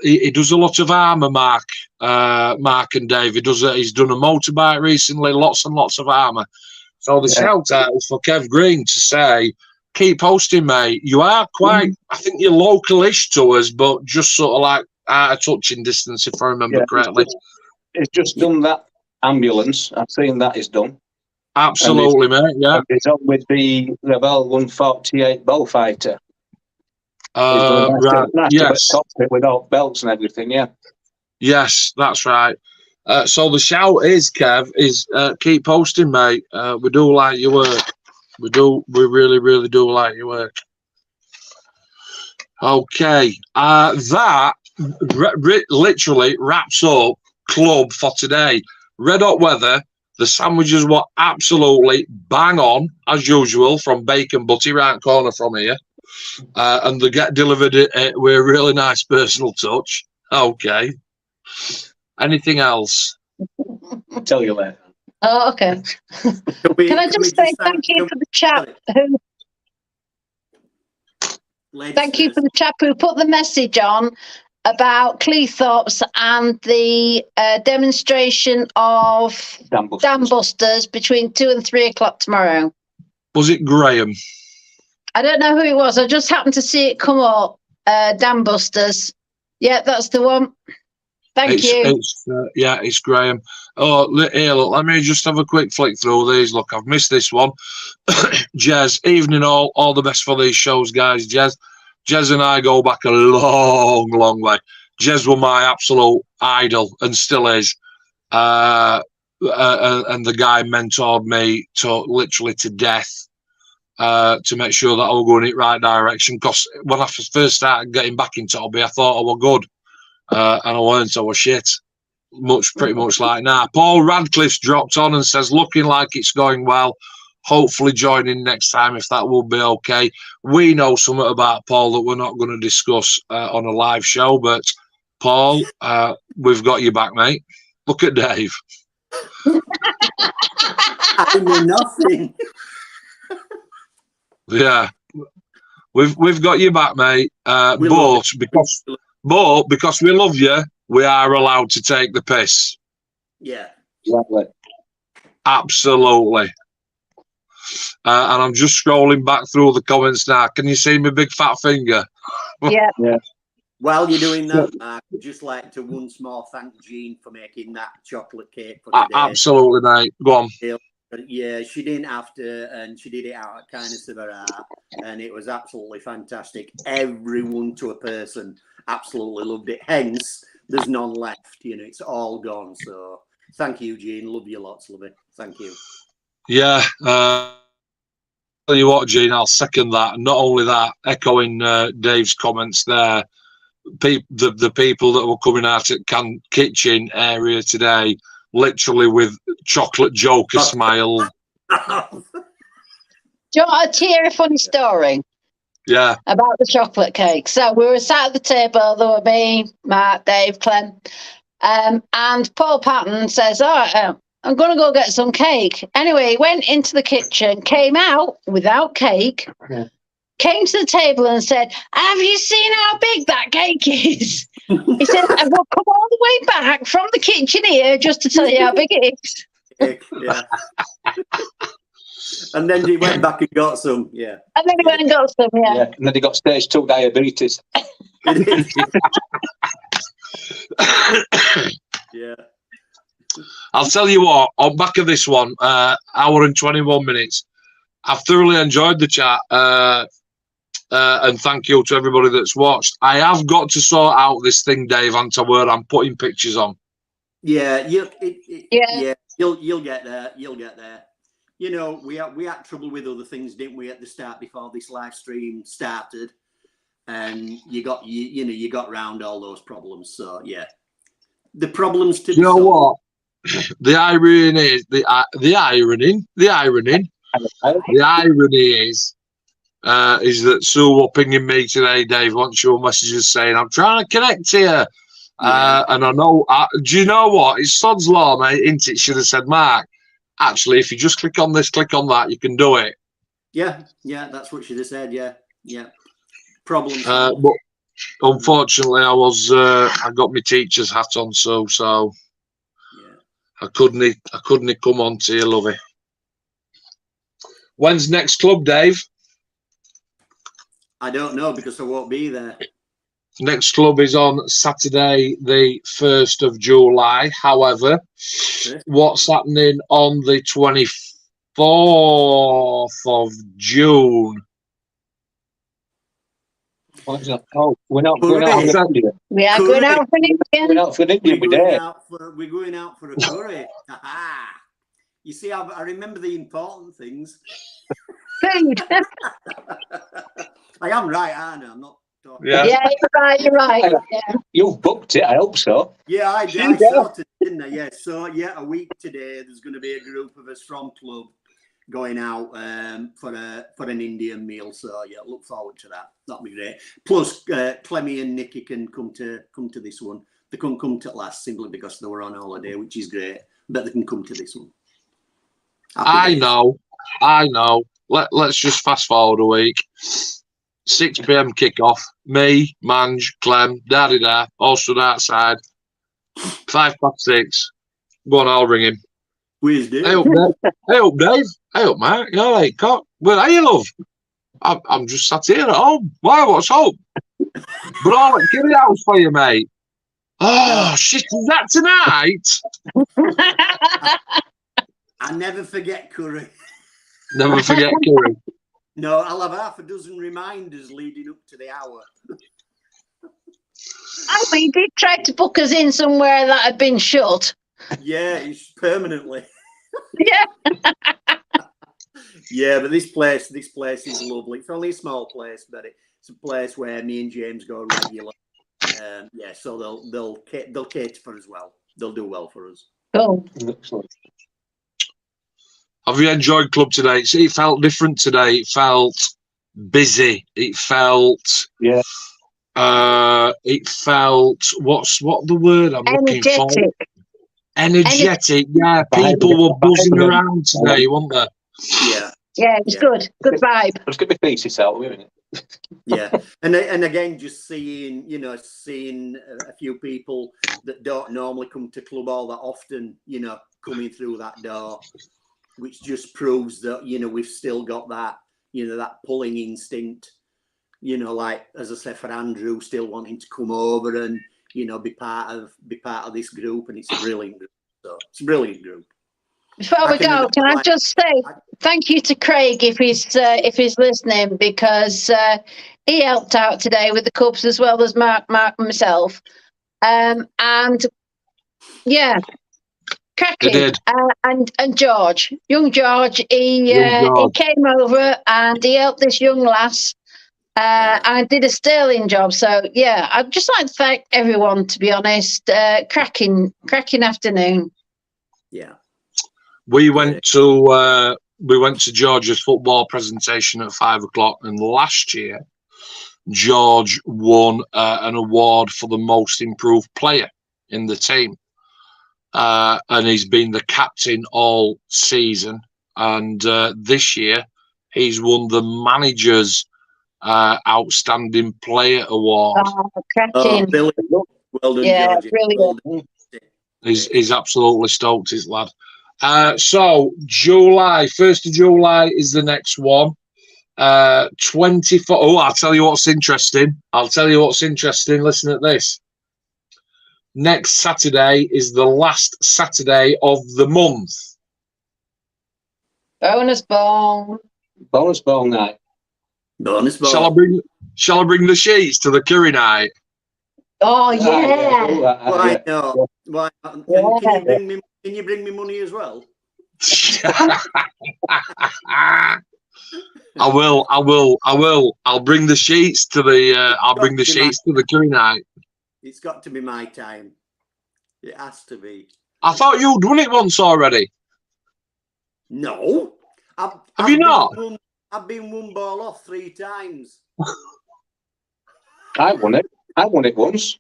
He does a lot of armour, Mark and Dave. He's done a motorbike recently, lots and lots of armour. So the shout out is for Kev Green to say, keep posting, mate. You are quite, I think you're local-ish to us, but just sort of like out of touching distance, if I remember correctly. It's just done that ambulance. I've seen that is done. Absolutely, mate. Yeah. It's on with the Revell 148 Bullfighter. Right. Yes. Without belts and everything. Yeah. Yes, that's right. So the shout is, Kev, is keep posting, mate. We do like your work. We really, really do like your work. Okay. That literally wraps up club for today. Red hot weather. The sandwiches were absolutely bang on, as usual, from Bacon Butty, right corner from here. And they get delivered with a really nice personal touch. Okay. Anything else? I'll tell you later. Oh, okay. Can I just say thank you for the chap who... Thank you for the chap who put the message on about Cleethorpes and the demonstration of Dam Busters between 2 and 3 o'clock tomorrow. Was it Graham? I don't know who it was. I just happened to see it come up. Dam Busters. Yeah, that's the one. Thank you. It's Graham. Oh, here, look, let me just have a quick flick through these. Look, I've missed this one. Jez, evening all the best for these shows, guys. Jez and I go back a long, long way. Jez was my absolute idol and still is. And the guy mentored me literally to death to make sure that I was going in the right direction. Because when I first started getting back into hobby, I thought I was good. and I weren't. I was shit. Pretty much like now. Paul Radcliffe's dropped on and says, looking like it's going well. Hopefully joining next time if that will be okay. We know something about Paul that we're not going to discuss on a live show, but Paul, we've got you back, mate. Look at Dave. I know nothing. Yeah, we've got you back, mate. We love But because we love you, we are allowed to take the piss. Yeah. Exactly. Absolutely. And I'm just scrolling back through the comments now. Can you see my big fat finger? Yeah. While you're doing that, I'd just like to once more thank Jean for making that chocolate cake for today. Absolutely, mate. Go on. But yeah, she didn't have to, and she did it out of kindness of her heart, and it was absolutely fantastic. Everyone to a person absolutely loved it. Hence, there's none left. You know, it's all gone. So thank you, Jean. Love you lots, love it. Thank you. Yeah. Tell you what, Gene, I'll second that. Not only that, echoing Dave's comments there, the people that were coming out at kitchen area today, literally with chocolate Joker smile. Do you want to hear a funny story? Yeah. About the chocolate cake. So we were sat at the table, there were me, Mark, Dave, Clem, and Paul Patton says, I'm going to go get some cake. Anyway, he went into the kitchen, came out without cake, came to the table and said, have you seen how big that cake is? He said, I've got to come all the way back from the kitchen here just to tell you how big it is. Yeah. And then he went back and got some. Yeah. And then he went and got some, Yeah, and then they got stage 2 diabetes. Yeah. I'll tell you what, on back of this one, hour and 21 minutes, I've thoroughly enjoyed the chat. And thank you to everybody that's watched. I have got to sort out this thing, Dave, where I'm putting pictures on. Yeah, you'll get there. You'll get there. You know, we had trouble with other things, didn't we, at the start before this live stream started, and you got round all those problems. So yeah, the problems to you know what? The irony is the irony is that Sue were pinging me today, Dave, wants your messages saying, I'm trying to connect here. And I know, do you know what? It's sod's law, mate, isn't it? Should have said, Mark, actually, if you just click on this, click on that, you can do it. Yeah, that's what she just said. Yeah. Problems. But unfortunately, I got my teacher's hat on, so yeah. I couldn't come on to you, lovey. When's next club, Dave? I don't know because I won't be there. Next club is on Saturday, the 1st of July. However, what's happening on the 24th of June? What is that? Oh, we're not going out for India. We are going out for India. We're not for India, we're there. We're going out for a curry. You see, I remember the important things. Food. I am right, aren't I? I'm not talking. Yeah, you're right. Yeah. You've booked it, I hope so. Yeah, I sorted, didn't I? Yeah. So yeah, a week today, there's going to be a group of us from club going out for an Indian meal. So yeah, look forward to that. That'll be great. Plus, Clemmy and Nicky can come to this one. They couldn't come to last simply because they were on holiday, which is great. But they can come to this one. I know. Let's just fast forward a week. 6 p.m. kickoff. Me, Mange, Clem, da-da-da, all stood outside. 6:05. Go on, I'll ring him. Where's Dave? Hey up, Dave. Hey up, Mark. You all right, cock? Where are you, love? I'm just sat here at home. Why? What's up? Bro, give me the house for you, mate. Oh, shit, is that tonight? I never forget curry. Never forget curry. No, I'll have half a dozen reminders leading up to the hour. He did try to book us in somewhere that had been shut. Yeah, it's permanently. Yeah. Yeah, but this place is lovely. It's only a small place, but it's a place where me and James go regular. Yeah, so they'll cater for us well. They'll do well for us. Cool. Excellent. Have you enjoyed club today? It felt different today. It felt busy. It felt Yeah. It felt what the word I'm looking for? Energetic. Yeah, people were buzzing around today, weren't they? Yeah. Yeah, it was good. Good vibe. Let's get my thesis out, wait a minute. Yeah, and again, just seeing a few people that don't normally come to club all that often, coming through that door, which just proves that we've still got that that pulling instinct, like as I said for Andrew, still wanting to come over and be part of this group, and it's a brilliant group. So it's a brilliant group. Before we go, can I just say thank you to Craig if he's listening, because he helped out today with the Cubs as well as Mark and myself. And yeah, cracking. They did. And George, young George, he came over and he helped this young lass. And did a sterling job. So yeah, I'd just like to thank everyone, to be honest. Cracking afternoon. Yeah. We went to George's football presentation at 5:00, and last year George won an award for the most improved player in the team, and he's been the captain all season. And this year he's won the manager's outstanding player award. Oh, cracking! Well done, Yeah, George. brilliant. Well done. He's absolutely stoked, his lad. So July, 1st of July is the next one. 24. Oh, I'll tell you what's interesting. Listen at this. Next Saturday is the last Saturday of the month. Bonus ball. Bonus ball night. Bonus ball. Shall I bring the sheets to the curry night? Oh yeah. Why not? Why not? Can you bring me money as well? I will. I'll bring the sheets to the curry night. It's got to be my time. It has to be. I thought you'd won it once already. No. Have you not? I've been one ball off 3 times. I won it. I won it once.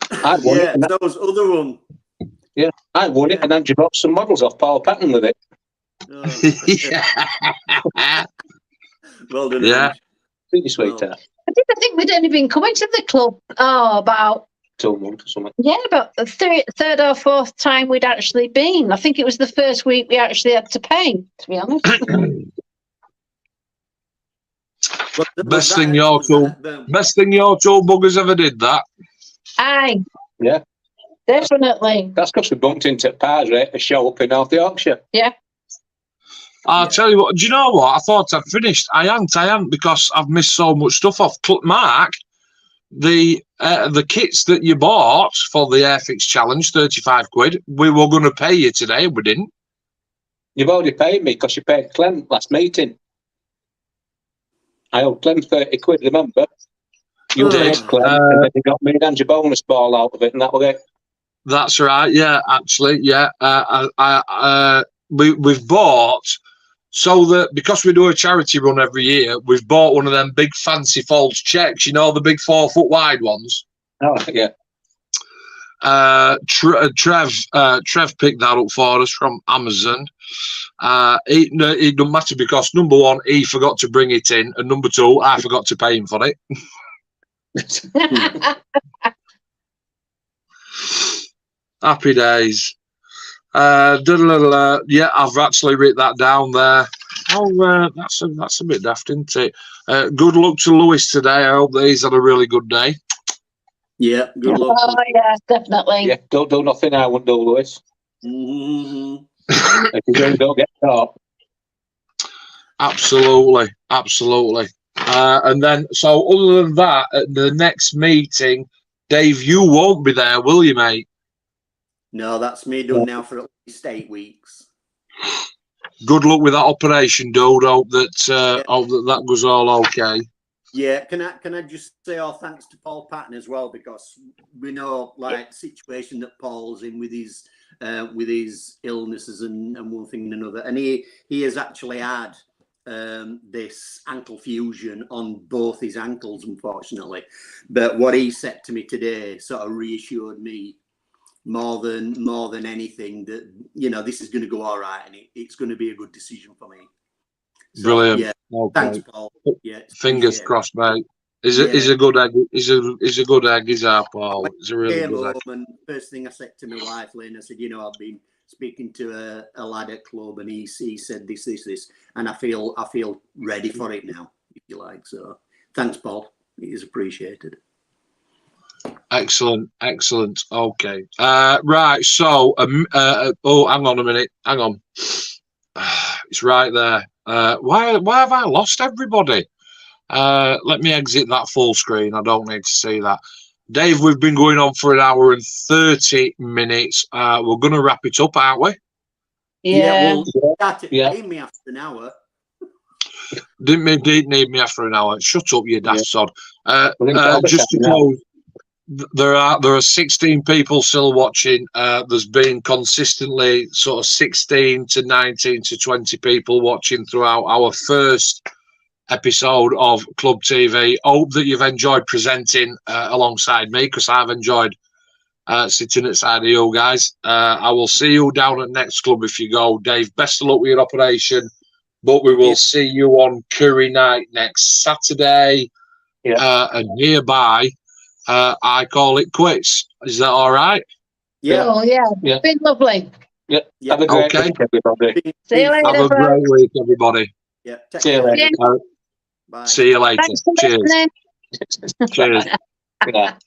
I won it. That was other one. Yeah, I won it, and then you bought some models off Paul Patton with it. Yeah. Well done. Yeah. Pretty sweet, I think we'd only been coming to the club about 2 months or something. Yeah, about the third or fourth time we'd actually been. I think it was the first week we actually had to pay, to be honest. Best thing your two buggers ever did that. Aye. Yeah. Definitely. That's because we bumped into Pars at a show up in North Yorkshire. Yeah. I'll tell you what, do you know what? I thought I'd finished. I hadn't because I've missed so much stuff off. Mark, the kits that you bought for the Airfix Challenge, 35 quid, we were going to pay you today, we didn't. You've already paid me because you paid Clem last meeting. I owed Clem 30 quid, remember? You did. paid Clem, and then you got me and your bonus ball out of it, and that was it. That's right, yeah, actually, yeah. We've bought, so that because we do a charity run every year, we've bought one of them big fancy false checks, the big 4 foot wide ones. Oh, yeah. Trev picked that up for us from Amazon. It doesn't matter because number one, he forgot to bring it in, and number two, I forgot to pay him for it. Happy days. Yeah, I've actually written that down there. Oh, that's a bit daft, isn't it? Good luck to Lewis today. I hope that he's had a really good day. Yeah, good luck. Oh, yeah, definitely. Yeah, don't do nothing I won't do, Lewis. Mm-hmm. If you don't get caught. Absolutely. And then, so other than that, at the next meeting, Dave, you won't be there, will you, mate? No, that's me done now for at least 8 weeks. Good luck with that operation, dude. Hope that goes all okay. Yeah, can I just say thanks to Paul Patton as well, because we know like the situation that Paul's in with his illnesses and one thing and another, and he has actually had this ankle fusion on both his ankles, unfortunately. But what he said to me today sort of reassured me more than anything that, you know, this is going to go all right and it's going to be a good decision for me. So, Brilliant. yeah, Okay. thanks, Paul. Yeah, Fingers crossed, mate. He's a good egg. He's a good egg. He's our Paul. He's a really Came good egg. home and first thing I said to my wife, Lynn, I said, you know, I've been speaking to a lad at club and he said this, and I feel ready for it now, if you like. So thanks, Paul. It is appreciated. Excellent. Okay. Right. So, oh, hang on a minute. Hang on. It's right there. Why have I lost everybody? Let me exit that full screen. I don't need to see that. Dave, we've been going on for 1 hour and 30 minutes. We're going to wrap it up, aren't we? Yeah. Well, that made me after an hour. Didn't need me after an hour. Shut up, you daft sod. Well, Just to close, there are 16 people still watching. There's been consistently sort of 16 to 19 to 20 people watching throughout our first episode of Club TV. Hope that you've enjoyed presenting alongside me, because I've enjoyed sitting at the side of you guys. I will see you down at Next Club if you go. Dave, best of luck with your operation, but we will see you on Curry Night next Saturday. And hereby I call it quits. Is that all right? Yeah. Oh, yeah. Yeah. Been lovely. Yeah. Have a great Okay. week, everybody. See you later. Have a great week, everybody. Yeah. See you later. Yeah. Bye. See you later. Thanks for Cheers. listening. Cheers. Yeah.